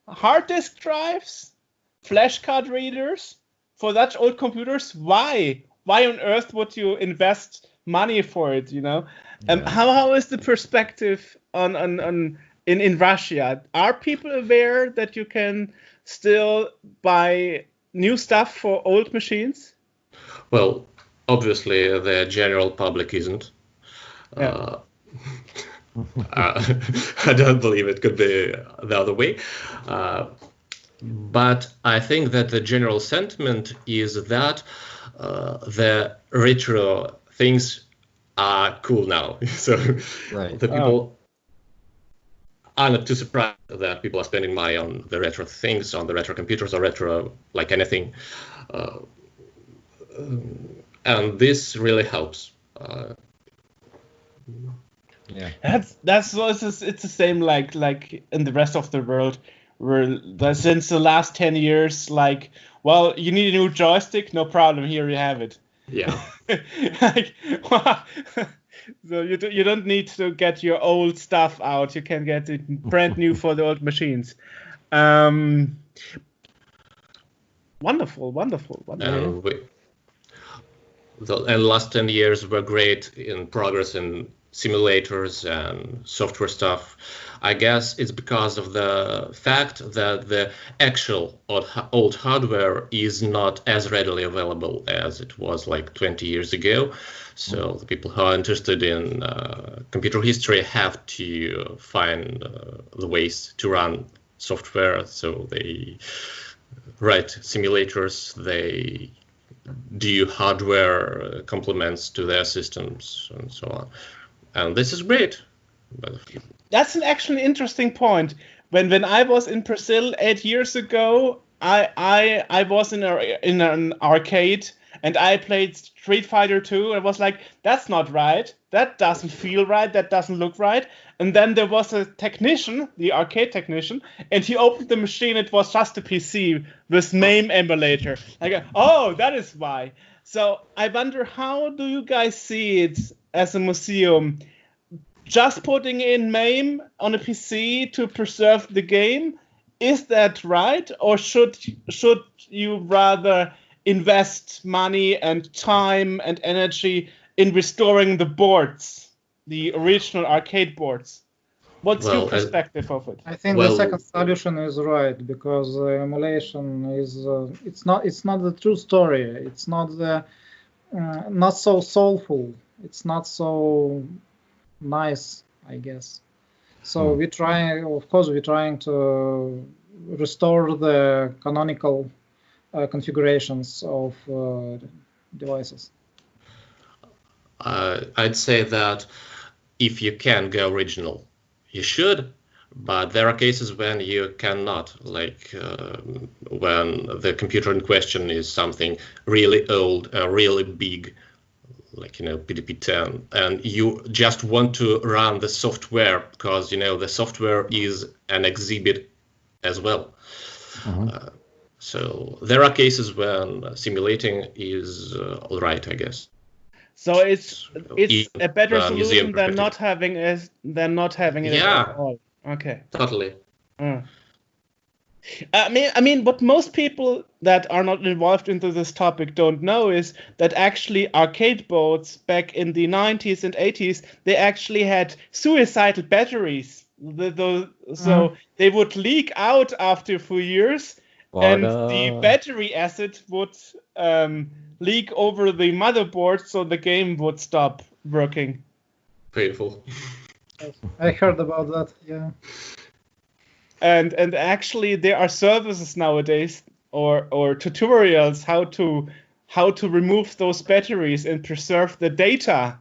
hard disk drives, flash card readers for such old computers. Why? Why on earth would you invest money for it? You know. How is the perspective in Russia? Are people aware that you can still buy new stuff for old machines? Well, obviously the general public isn't. Yeah. I don't believe it could be the other way. But I think that the general sentiment is that the retro things are cool now. So right. The people are not too surprised that people are spending money on the retro things, on the retro computers or retro like anything. And this really helps. Yeah. It's the same like in the rest of the world, where since the last 10 years, like, well, you need a new joystick, no problem, here you have it. Yeah. Like, so you don't need to get your old stuff out. You can get it brand new for the old machines. Wonderful. the last 10 years were great in progress in simulators and software stuff. I guess it's because of the fact that the actual old hardware is not as readily available as it was like 20 years ago. So the people who are interested in computer history have to find the ways to run software. So they write simulators, they do hardware complements to their systems and so on. And this is great. That's an actually interesting point. When I was in Brazil 8 years ago, I was in an arcade and I played Street Fighter 2. I was like, that's not right. That doesn't feel right. That doesn't look right. And then there was a technician, the arcade technician, and he opened the machine. It was just a PC with MAME emulator. I go, oh, that is why. So I wonder, how do you guys see it as a museum? Just putting in MAME on a PC to preserve the game, is that right? Or should you rather invest money and time and energy in restoring the boards, the original arcade boards? What's your perspective of it? I think the second solution is right, because emulation is it's not the true story. It's not the not so soulful. It's not so nice, I guess. So we're trying to restore the canonical configurations of devices. I'd say that if you can go original, you should, but there are cases when you cannot, like when the computer in question is something really old, really big, like, PDP-10, and you just want to run the software because, the software is an exhibit as well. So there are cases when simulating is all right, I guess. So it's a better solution than not having it at all. Okay. Totally. I mean, what most people that are not involved into this topic don't know is that actually arcade boards back in the 90s and 80s, they actually had suicidal batteries. So they would leak out after a few years, and the battery acid would leak over the motherboard, so the game would stop working. Painful. I heard about that, yeah. And actually there are services nowadays or tutorials how to remove those batteries and preserve the data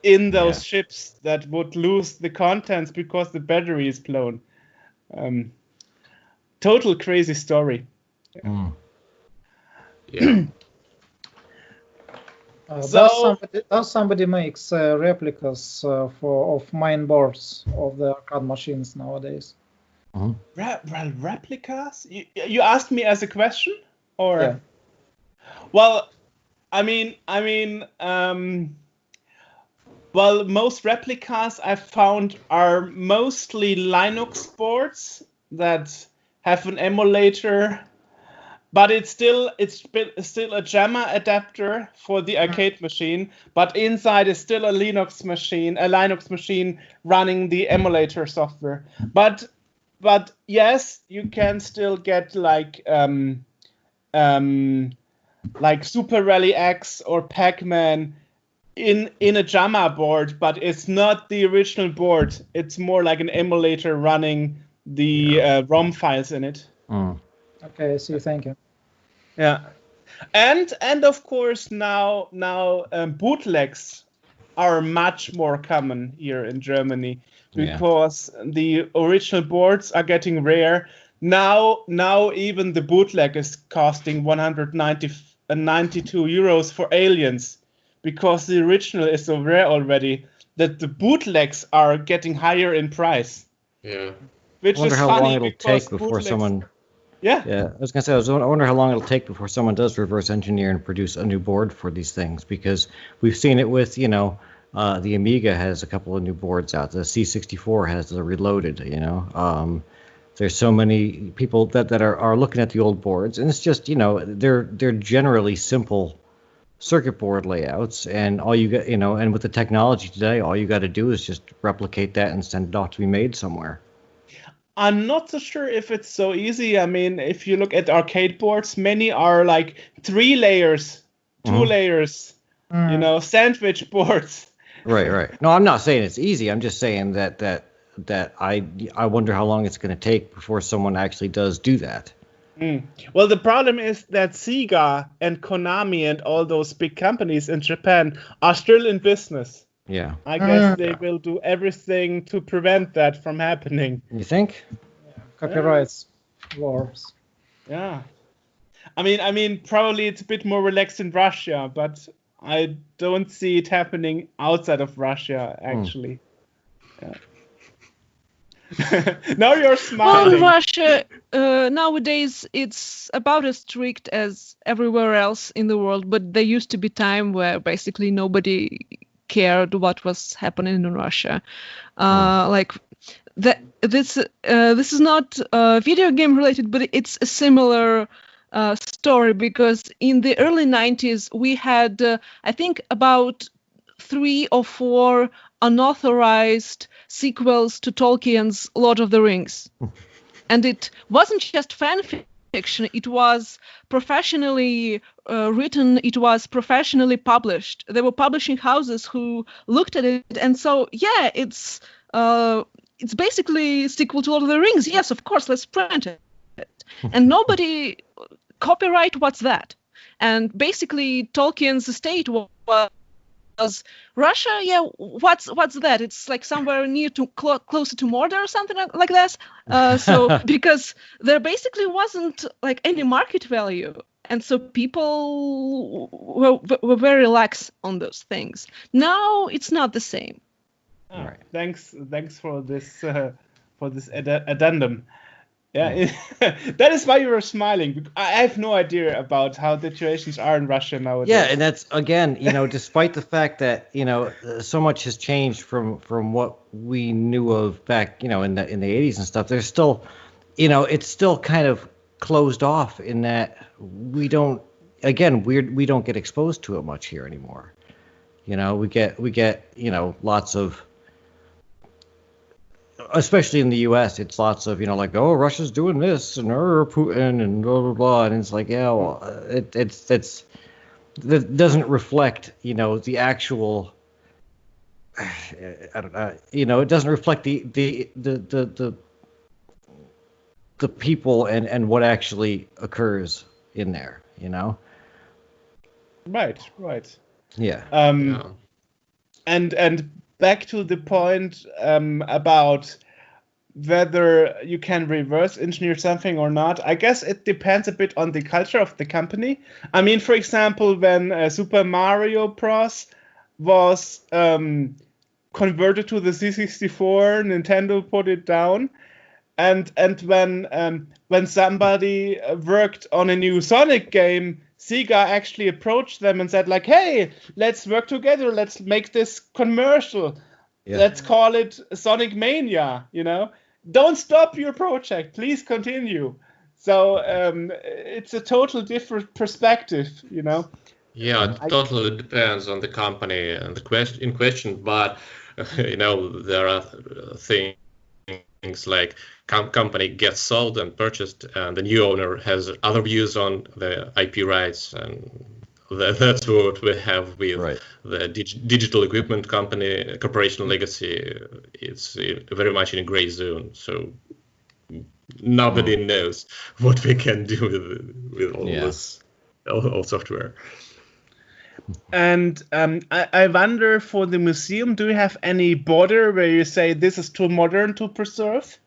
in those chips that would lose the contents because the battery is blown. Total crazy story. Yeah. Does somebody makes replicas of main boards of the arcade machines nowadays? Replicas? You asked me as a question, or? Yeah. Well, well, most replicas I've found are mostly Linux boards that have an emulator, but it's still a JAMA adapter for the arcade machine, but inside is still a Linux machine running the emulator software. But yes, you can still get like Super Rally X or Pac-Man in a JAMA board, but it's not the original board. It's more like an emulator running the ROM files in it. Okay, I see. Thank you. Yeah, and of course now bootlegs are much more common here in Germany because the original boards are getting rare. Now even the bootleg is costing 192 euros for Aliens, because the original is so rare already that the bootlegs are getting higher in price. Yeah. I wonder how long it'll take before someone. Yeah. I was gonna say, I wonder how long it'll take before someone does reverse engineer and produce a new board for these things, because we've seen it with, the Amiga has a couple of new boards out. The C64 has the Reloaded. There's so many people that are looking at the old boards, and it's just, they're generally simple circuit board layouts, and all you got, and with the technology today, all you got to do is just replicate that and send it off to be made somewhere. I'm not so sure if it's so easy. I mean, if you look at arcade boards, many are like 3 layers, 2 layers, sandwich boards. Right. No, I'm not saying it's easy. I'm just saying that I wonder how long it's going to take before someone actually does do that. Well, the problem is that Sega and Konami and all those big companies in Japan are still in business. Yeah. I guess they will do everything to prevent that from happening. You think? Copyrights wars. Yeah. I mean, probably it's a bit more relaxed in Russia, but I don't see it happening outside of Russia, actually. Yeah. Now you're smiling. Well, Russia nowadays it's about as strict as everywhere else in the world, but there used to be time where basically nobody cared what was happening in Russia. Like this is not video game related, but it's a similar story, because in the early 90s we had I think about 3 or 4 unauthorized sequels to Tolkien's Lord of the Rings. And it wasn't just fan fiction, it was professionally written, it was professionally published. There were publishing houses who looked at it and so, yeah, it's basically a sequel to Lord of the Rings. Yes, of course, let's print it. And nobody, copyright, what's that? And basically Tolkien's estate was Russia, yeah, what's that? It's like somewhere near to closer to Mordor or something like that. So because there basically wasn't like any market value, and so people were very lax on those things. Now it's not the same. Right. Thanks for this addendum. Yeah, that is why you were smiling. I have no idea about how the situations are in Russia nowadays. Yeah, and that's, again, despite the fact that, so much has changed from what we knew of back, in the 80s and stuff, there's still, it's still kind of closed off in that we don't get exposed to it much here anymore. We get, lots of, especially in the U.S., it's lots of, like, oh, Russia's doing this, and Putin, and blah, blah, blah. And it's like, yeah, well, that doesn't reflect, the actual, I don't know, it doesn't reflect the people and what actually occurs in there, Right. Yeah. And back to the point about whether you can reverse engineer something or not. I guess it depends a bit on the culture of the company. I mean, for example, when Super Mario Bros. Was converted to the C64, Nintendo put it down. And when somebody worked on a new Sonic game, Sega actually approached them and said, like, hey, let's work together. Let's make this commercial. Yeah. Let's call it Sonic Mania, Don't stop your project. Please continue. So it's a total different perspective, Yeah, it totally depends on the company and the in question. But, there are things like company gets sold and purchased, and the new owner has other views on the IP rights, and that's what we have with the digital equipment company, Corporation Legacy. It's very much in a gray zone, so nobody knows what we can do with all this, all software. And I wonder, for the museum, do you have any border where you say this is too modern to preserve?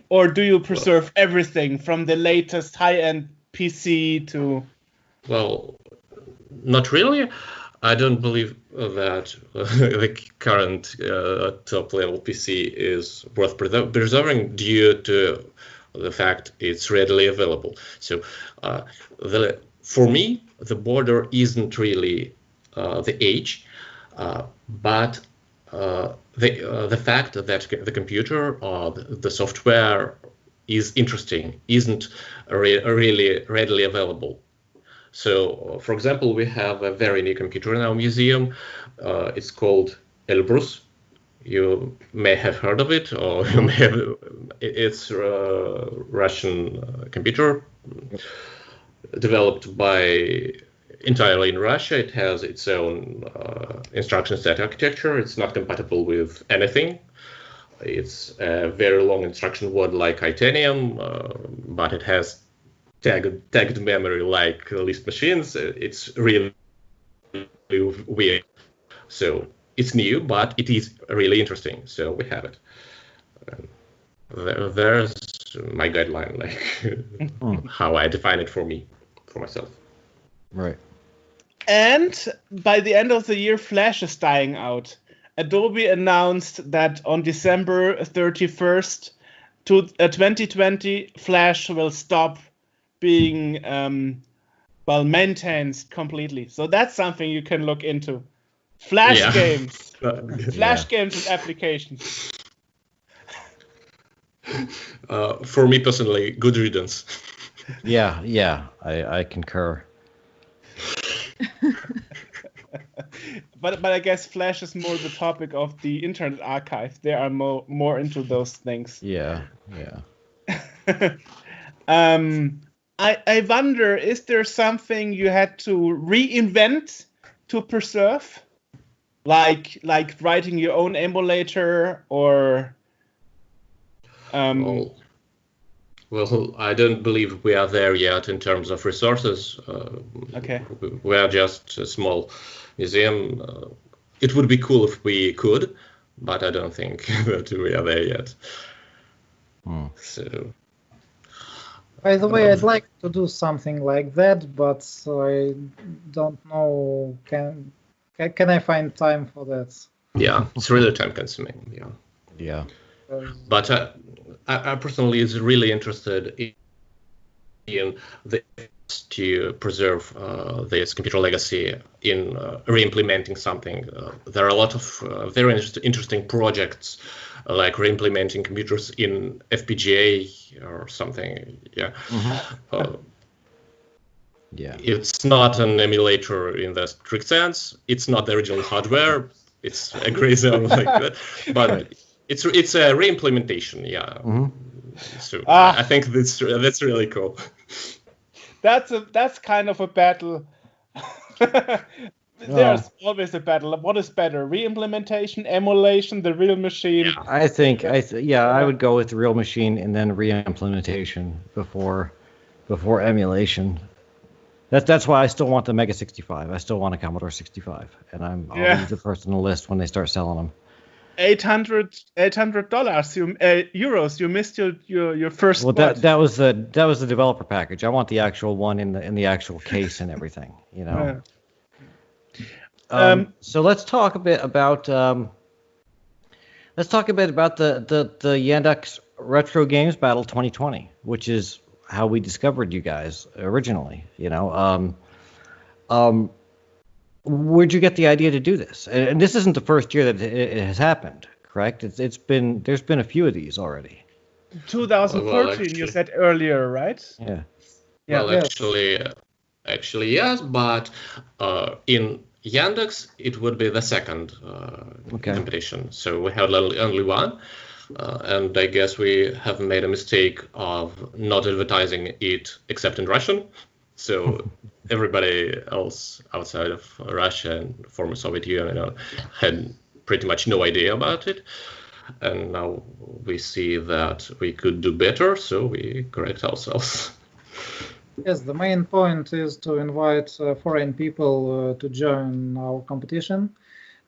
Or do you preserve everything from the latest high-end PC to... Well, not really. I don't believe that the current top-level PC is worth preserving due to the fact it's readily available. So for me, the border isn't really the age, but the fact that the computer or the software is interesting isn't really readily available. So, for example, we have a very new computer in our museum. It's called Elbrus. You may have heard of it, or you may have. It's a Russian computer developed by entirely in Russia. It has its own instruction set architecture. It's not compatible with anything. It's a very long instruction word like Titanium, but it has tagged memory like Lisp machines. It's really weird. So it's new, but it is really interesting. So we have it. There's my guideline, like how I define it for myself. Right. And by the end of the year, Flash is dying out. Adobe announced that on December 31st, 2020, Flash will stop being maintained completely. So that's something you can look into. Flash games. Flash games and applications. For me personally, good riddance. Yeah, I concur. But I guess Flash is more the topic of the Internet Archive. They are more into those things. Yeah. I wonder, is there something you had to reinvent to preserve? Like writing your own emulator or Well, I don't believe we are there yet in terms of resources. Okay. We are just a small museum. It would be cool if we could, but I don't think that we are there yet. So. By the way, I'd like to do something like that, but I don't know. Can I find time for that? Yeah, it's really time consuming. Yeah. But I personally is really interested in the to preserve this computer legacy in re-implementing something. There are a lot of very interesting projects like re-implementing computers in FPGA or something. Yeah. It's not an emulator in the strict sense. It's not the original hardware. It's a gray zone like that. But it's a re-implementation. Yeah. So I think that's really cool. That's kind of a battle. There's always a battle. What is better, re-implementation, emulation, the real machine? I think I would go with the real machine and then re-implementation before emulation. That's why I still want the Mega 65. I still want a Commodore 65, and I'll be the first on the list when they start selling them. $800 euros. You missed your first. Well, that was the developer package. I want the actual one in the actual case and everything. You know. So let's talk a bit about the Yandex Retro Games Battle 2020, which is how we discovered you guys originally. You know. Where'd you get the idea to do this? And this isn't the first year that it has happened, correct? There's been a few of these already. 2014, you said earlier, right? Yeah. Well, actually, yes, but in Yandex it would be the second competition. So we had only one, and I guess we have made a mistake of not advertising it except in Russian. So everybody else outside of Russia and former Soviet Union had pretty much no idea about it. And now we see that we could do better, so we correct ourselves. Yes, the main point is to invite foreign people to join our competition.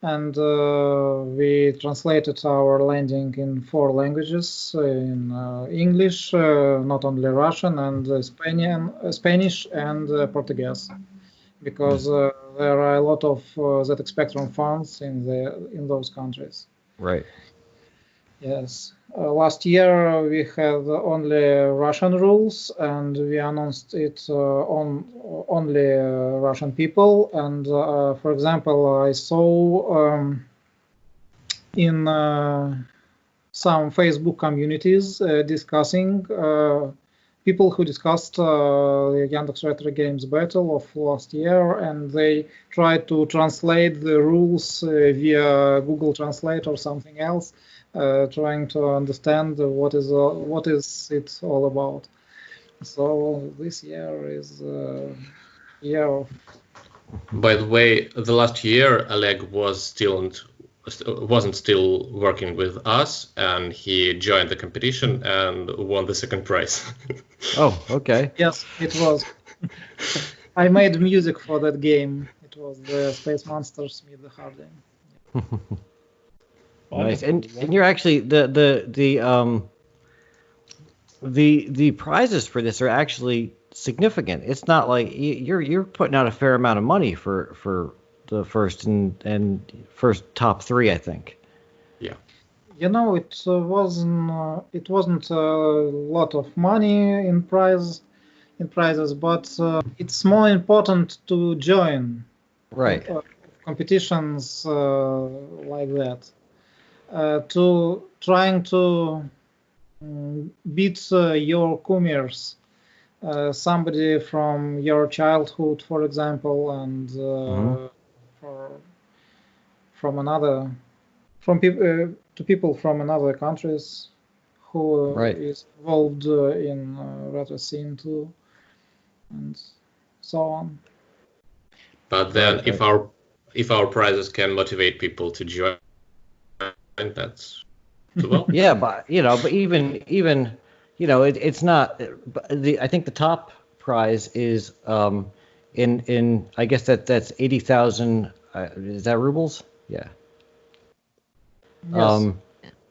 And we translated our landing in 4 languages, in English, not only Russian, and Spanish and Portuguese, because there are a lot of ZX Spectrum fans in those countries. Right. Yes. Last year we had only Russian rules, and we announced it on only Russian people. And for example, I saw in some Facebook communities discussing people who discussed the Yandex Retro Games Battle of last year, and they tried to translate the rules via Google Translate or something else, trying to understand what is it all about. So this year is year of. By the way, the last year Oleg wasn't still working with us, and he joined the competition and won the second prize. Oh, okay. Yes, it was. I made music for that game. It was the Space Monsters Meet the Hard Game. Nice. And you're actually the prizes for this are actually significant. It's not like you're putting out a fair amount of money for the first and first top three, I think. Yeah. You know, it wasn't a lot of money in prizes, but it's more important to join competitions like that, to trying to beat your comers, somebody from your childhood, for example, and to people from another countries who is involved in retro scene too, and so on. But then, if our prizes can motivate people to join, that's well. Yeah, but even it's not. I think the top prize is in I guess that's 80,000. Is that rubles? Yeah. Yes.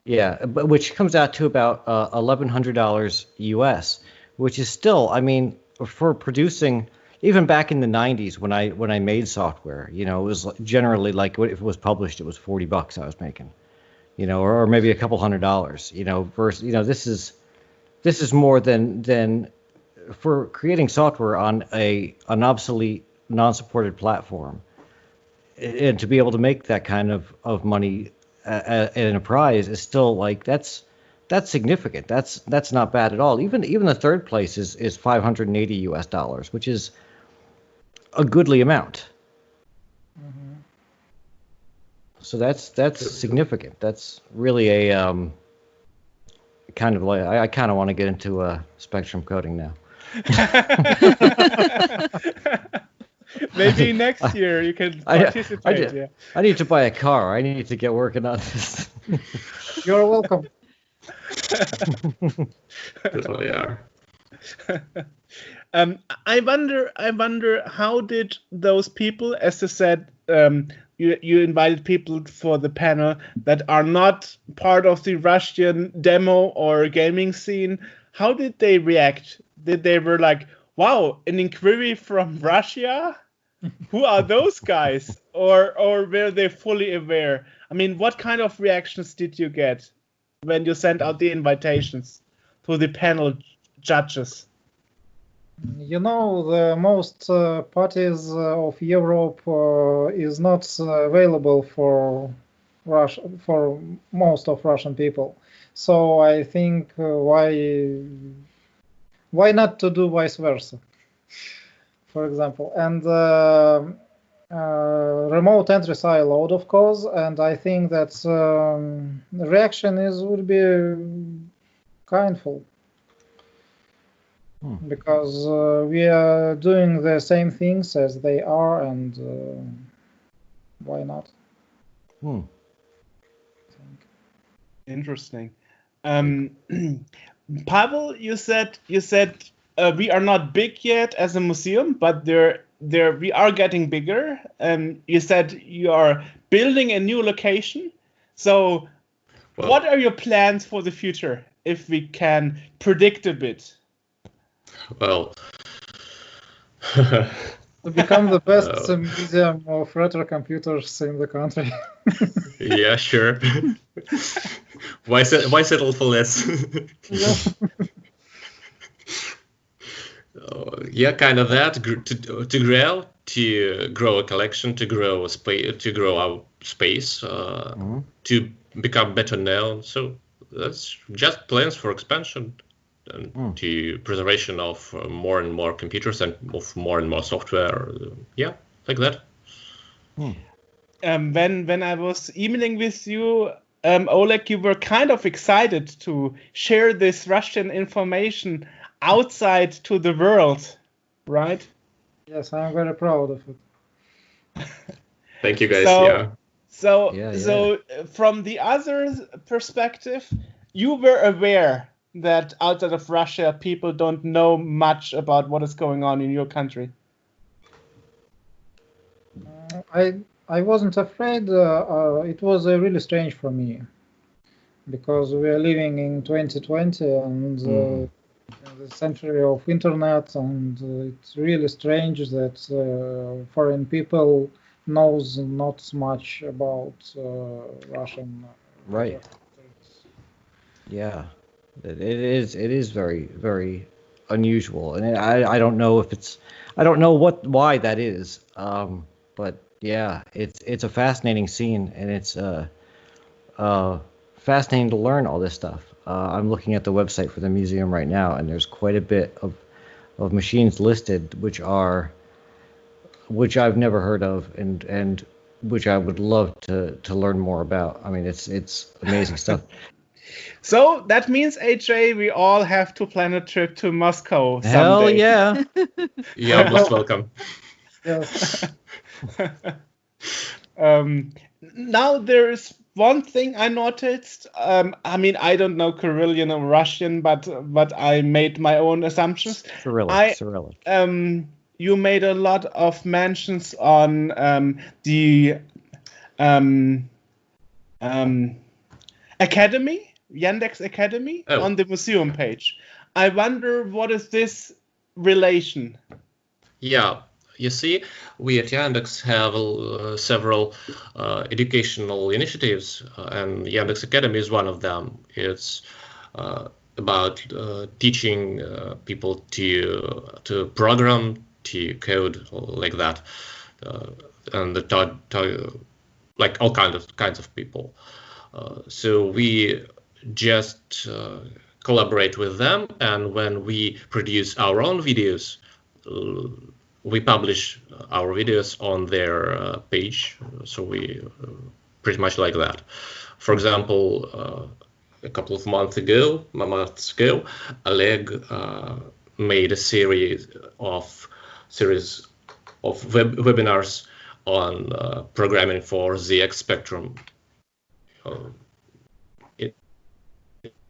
Yeah, but which comes out to about $1,100 US, which is still, I mean, for producing. Even back in the 90s when I made software, it was generally like if it was published, it was $40 I was making, or maybe a couple $100, versus, this is more than for creating software on an obsolete, non-supported platform, and to be able to make that kind of money in a prize is still like that's significant. That's not bad at all. Even the third place is $580 US, which is a goodly amount. Mm-hmm. So that's significant. That's really a kind of like I kind of want to get into spectrum coding now. Maybe next year you can participate. I need to buy a car. I need to get working on this. You're welcome. Definitely are. I wonder how did those people, as I said, you invited people for the panel that are not part of the Russian demo or gaming scene. How did they react? Did they were like, wow, an inquiry from Russia? Who are those guys? Or were they fully aware? I mean, what kind of reactions did you get when you sent out the invitations to the panel judges? The most parties of Europe is not available for most of Russian people. So I think why not to do vice versa, for example. And remote entries are allowed, of course, and I think that the reaction would be kindful. Because we are doing the same things as they are, and why not? Interesting. Pavel, you said we are not big yet as a museum, but we are getting bigger. You said you are building a new location. So, what are your plans for the future, if we can predict a bit? Well, to become the best museum of retro computers in the country. Yeah, sure. Why settle for less? Yeah, kind of that. To grow a collection, to grow a space, to grow our space, to become better known. So that's just plans for expansion. to preservation of more and more computers and of more and more software. Yeah, like that. When I was emailing with you, Oleg, you were kind of excited to share this Russian information outside to the world, right? Yes, I'm very proud of it. Thank you, guys. So from the other perspective, you were aware that outside of Russia, people don't know much about what is going on in your country. I wasn't afraid. It was really strange for me because we are living in 2020 and the century of internet, and it's really strange that foreign people knows not much about Russian. Right. Yeah, it is very, very unusual, and I don't know if I don't know why that is. But yeah, it's a fascinating scene, and it's fascinating to learn all this stuff. I'm looking at the website for the museum right now, and there's quite a bit of machines listed, which I've never heard of, and which I would love to learn more about. I mean, it's amazing stuff. So that means, AJ, we all have to plan a trip to Moscow someday. Hell yeah! You're most welcome. Yes. Now there's one thing I noticed. I mean, I don't know Cyrillic or Russian, but I made my own assumptions. Cyrillic. You made a lot of mentions on the Academy, Yandex Academy, on the museum page. I wonder, what is this relation? Yeah, you see, we at Yandex have several educational initiatives, and Yandex Academy is one of them. It's about teaching people to program, to code, like that, and like all kinds of people. So we just collaborate with them, and when we produce our own videos, we publish our videos on their page. So we pretty much like that. For example, a couple of months ago, Oleg made a series of webinars on programming for ZX Spectrum.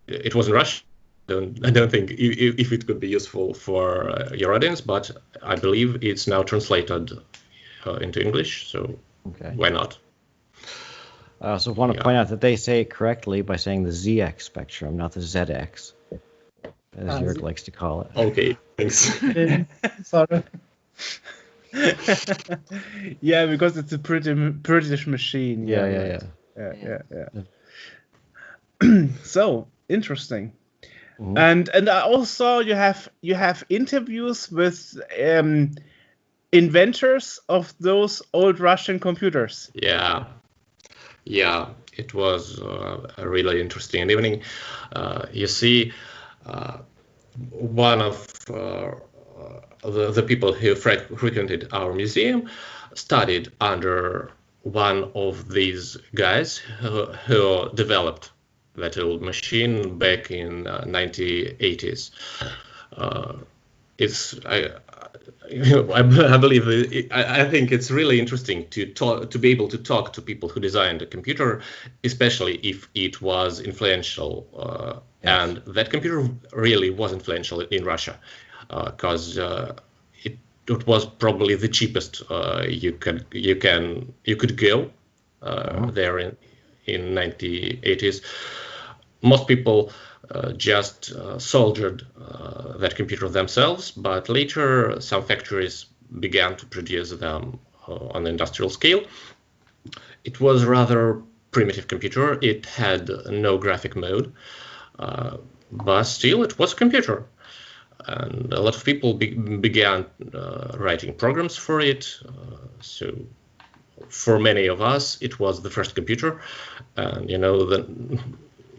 It was in Russian. I don't think if it could be useful for your audience, but I believe it's now translated into English, so why not? I also want to point out that they say it correctly by saying the ZX spectrum, not the ZX, as Joerg likes to call it. Okay, thanks. Sorry. Yeah, because it's a British machine. Yeah. So interesting. And I also you have interviews with inventors of those old Russian computers. Yeah, it was a really interesting evening. You see, one of the people who frequented our museum studied under one of these guys who developed that old machine back in 1980s. I think it's really interesting to be able to talk to people who designed a computer, especially if it was influential. And that computer really was influential in Russia, because it was probably the cheapest you could go there in 1980s. Most people just soldiered that computer themselves, but later some factories began to produce them on the industrial scale. It was rather primitive computer. It had no graphic mode, but still it was a computer. And a lot of people began writing programs for it. So for many of us, it was the first computer. And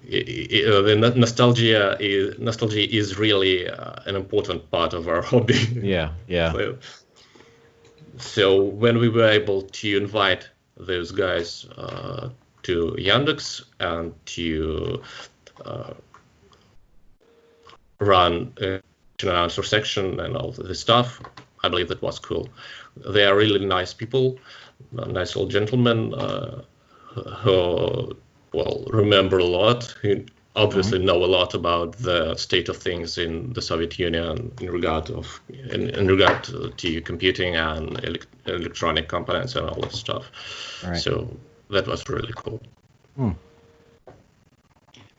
the nostalgia is really an important part of our hobby. Yeah, yeah. So when we were able to invite those guys to Yandex and to run an answer section and all this stuff, I believe that was cool. They are really nice people, nice old gentlemen who remember a lot, who obviously know a lot about the state of things in the Soviet Union in regard to computing and electronic components and all that stuff. Right. So that was really cool.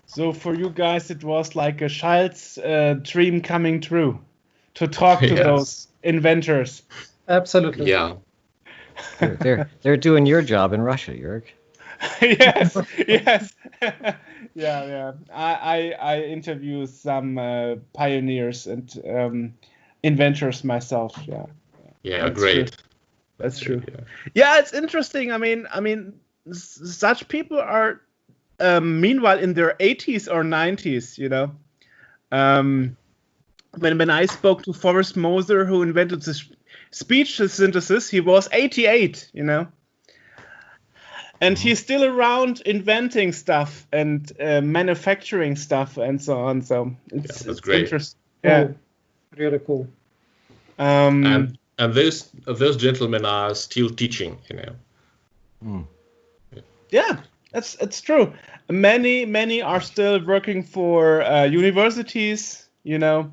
So for you guys, it was like a child's dream coming true to talk to those inventors. Absolutely. Yeah. They're doing your job in Russia, Joerg. Yes. Yeah. I interview some pioneers and inventors myself. Yeah. Yeah, That's great. True. That's true. Yeah, it's interesting. I mean, such people are meanwhile in their 80s or 90s. You know, when I spoke to Forrest Moser, who invented the speech synthesis, he was 88. You know. And he's still around inventing stuff and manufacturing stuff and so on. So it's great. Interesting. Cool. Yeah, Really cool. And those gentlemen are still teaching, you know. Yeah, it's true. Many are still working for universities, you know,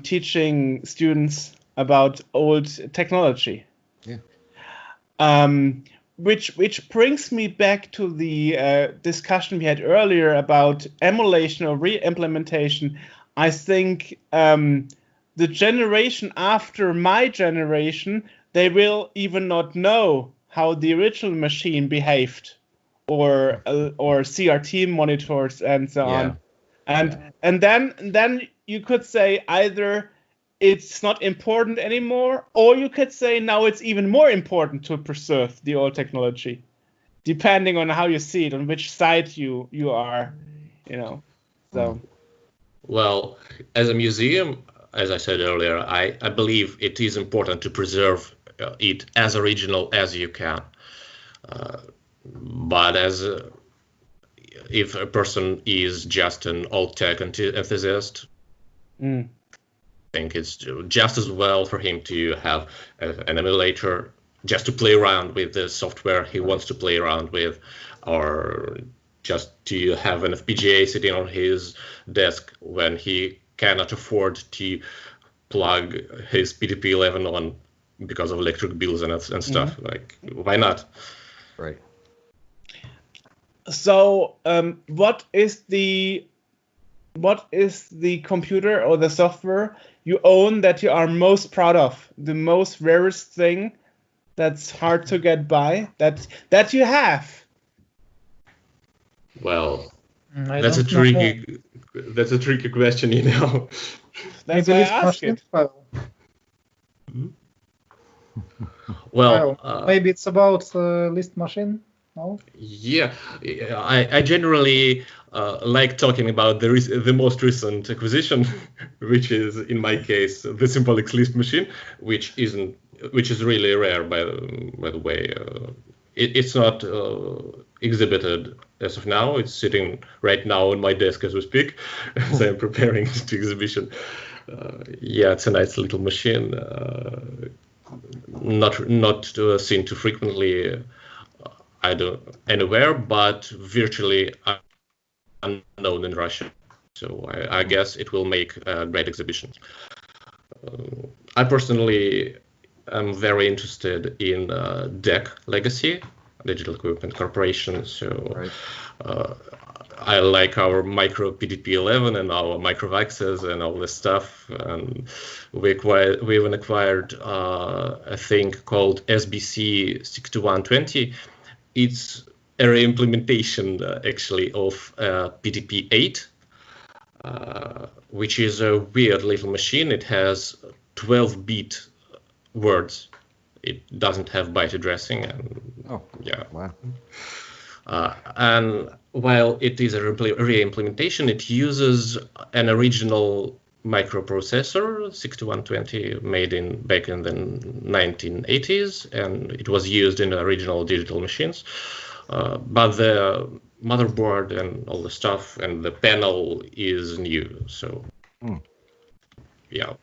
teaching students about old technology. Yeah. Which brings me back to the discussion we had earlier about emulation or re-implementation. I think the generation after my generation, they will even not know how the original machine behaved, or CRT monitors and so on. And then you could say either it's not important anymore, or you could say now it's even more important to preserve the old technology, depending on how you see it, on which side you are, you know. So, well, as a museum, as I said earlier, I believe it is important to preserve it as original as you can. But if a person is just an old tech enthusiast, I think it's just as well for him to have an emulator just to play around with the software he wants to play around with, or just to have an FPGA sitting on his desk when he cannot afford to plug his PDP-11 on because of electric bills and stuff. Like, why not? Right. So, what is the computer or the software you own that you are most proud of? The most rarest thing that's hard to get by that you have? Well, that's a tricky question, you know. That's why I ask it. Well, maybe it's about list machine. No? Yeah, I generally like talking about the most recent acquisition, which is in my case the Symbolics list machine, which is really rare by the way. It's not exhibited as of now. It's sitting right now on my desk as we speak, as I'm preparing the exhibition. Yeah, it's a nice little machine. Not seen too frequently anywhere, but virtually unknown in Russia. So I guess it will make a great exhibition. I personally am very interested in DEC legacy, Digital Equipment Corporation. So I like our micro PDP-11 and our microvaxes and all this stuff. And we even acquired a thing called SBC 6120. It's a re-implementation actually of PDP-8, which is a weird little machine. It has 12-bit words. It doesn't have byte addressing. And, wow. And while it is a re-implementation, it uses an original microprocessor, 6120, made back in the 1980s, and it was used in original digital machines. But the motherboard and all the stuff and the panel is new, so yeah,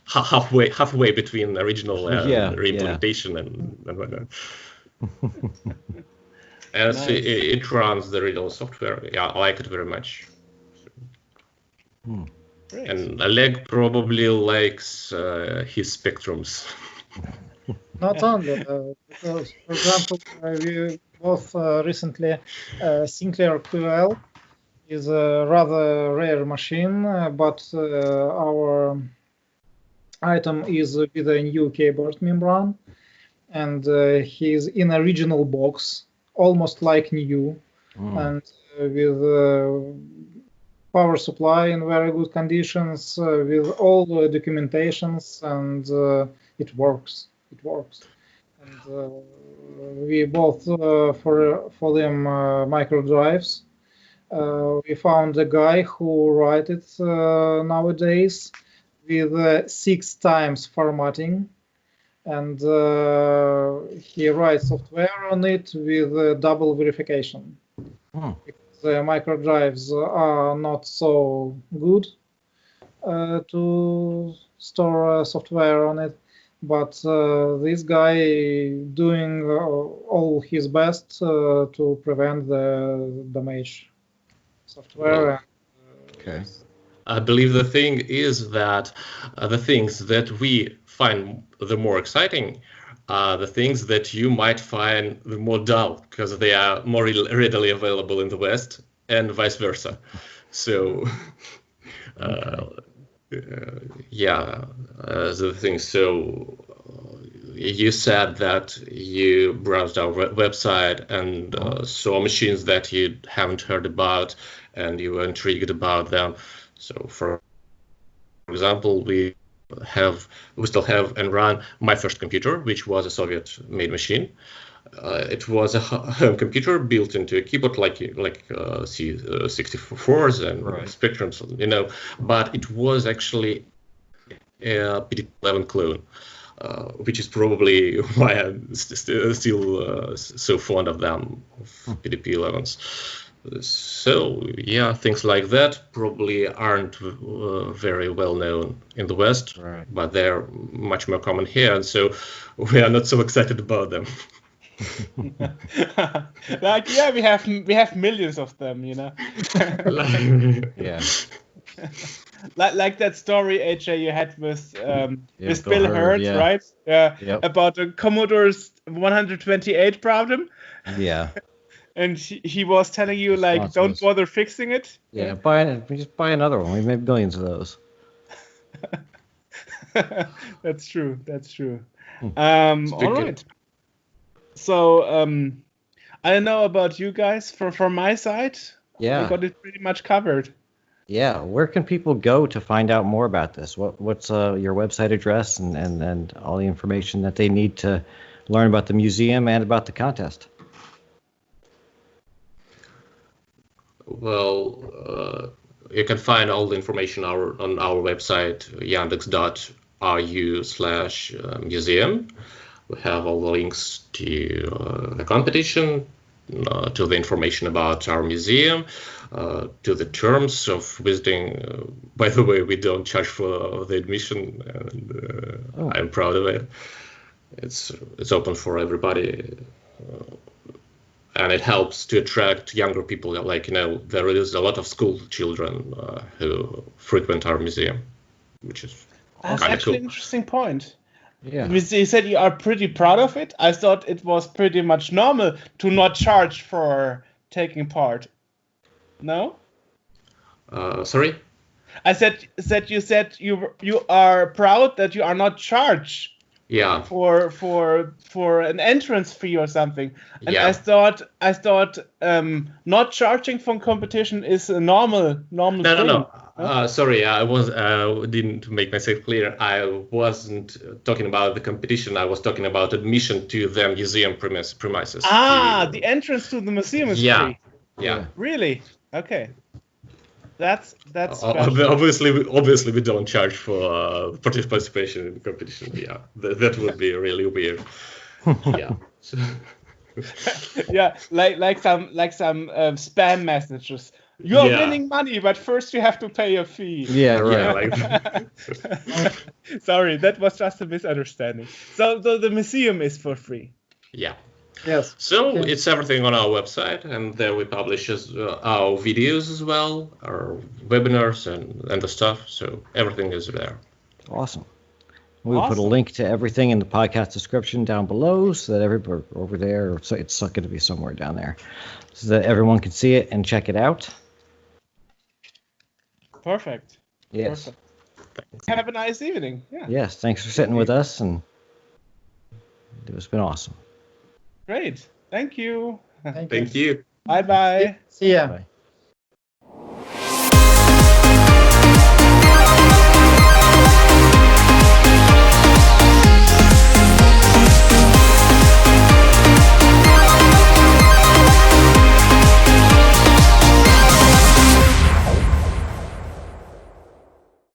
halfway between original and re-implementation and whatnot. And nice. It runs the original software. Yeah, I like it very much. And Oleg probably likes his spectrums. Not only, because, for example, we both recently Sinclair QL is a rather rare machine, but our item is with a new keyboard membrane, and he's in a original box, almost like new, and with power supply in very good conditions, with all the documentations, and it works. It works. And we both for them micro drives. We found a guy who writes it nowadays with 6 times formatting, and he writes software on it with double verification. Because the micro drives are not so good to store software on it, but this guy doing all his best to prevent the damage software. Well, okay. I believe the thing is that the things that we find the more exciting are the things that you might find the more dull, because they are more readily available in the West and vice versa. So, yeah, the thing. So, you said that you browsed our website and saw machines that you haven't heard about, and you were intrigued about them. So, for example, we still have and run my first computer, which was a Soviet-made machine. It was a home computer built into a keyboard like C64s and Spectrums, you know, but it was actually a PDP-11 clone, which is probably why I'm still so fond of them, of PDP-11s. So, yeah, things like that probably aren't very well known in the West, but they're much more common here, and so we are not so excited about them. Like, yeah, we have millions of them, you know. Yeah. Like that story, AJ, you had with Bill Hurd, yeah. right? Yeah, yep. About the Commodore's 128 problem. Yeah. And he was telling you, like, don't bother fixing it. Yeah, just buy another one. We made billions of those. That's true. All right. So, I don't know about you guys. From my side, yeah, we got it pretty much covered. Yeah, where can people go to find out more about this? What's your website address and all the information that they need to learn about the museum and about the contest? Well, you can find all the information on our website, yandex.ru/museum. We have all the links to the competition, to the information about our museum, to the terms of visiting. By the way, we don't charge for the admission, and I'm proud of it. It's open for everybody. And it helps to attract younger people. Like, you know, there is a lot of school children who frequent our museum, which is that's kind of actually cool. An interesting point. Yeah. You said you are pretty proud of it. I thought it was pretty much normal to not charge for taking part. No? Sorry? I said you said you are proud that you are not charged Yeah. for an entrance fee or something. And Yeah. I thought not charging for competition is a normal thing. No. Sorry, I didn't make myself clear. I wasn't talking about the competition. I was talking about admission to the museum premises. The entrance to the museum is free. Yeah. Really? Okay. That's special. Obviously, we don't charge for participation in the competition. Yeah, that would be really weird. Yeah. Yeah, like some spam messages. You're winning money, but first you have to pay a fee. Yeah, right. Yeah, like Sorry, that was just a misunderstanding. So the museum is for free. Yeah. Yes. So it's everything on our website, and there we publish our videos as well, our webinars and the stuff. So everything is there. Awesome. We'll put a link to everything in the podcast description down below, so that everybody over there, so it's going to be somewhere down there, so that everyone can see it and check it out. Perfect. Yes. Perfect. Have a nice evening. Yeah. Yes. Thanks for sitting with us, and it's been awesome. Great. Thank you. Thank you. Bye-bye. See ya. Bye.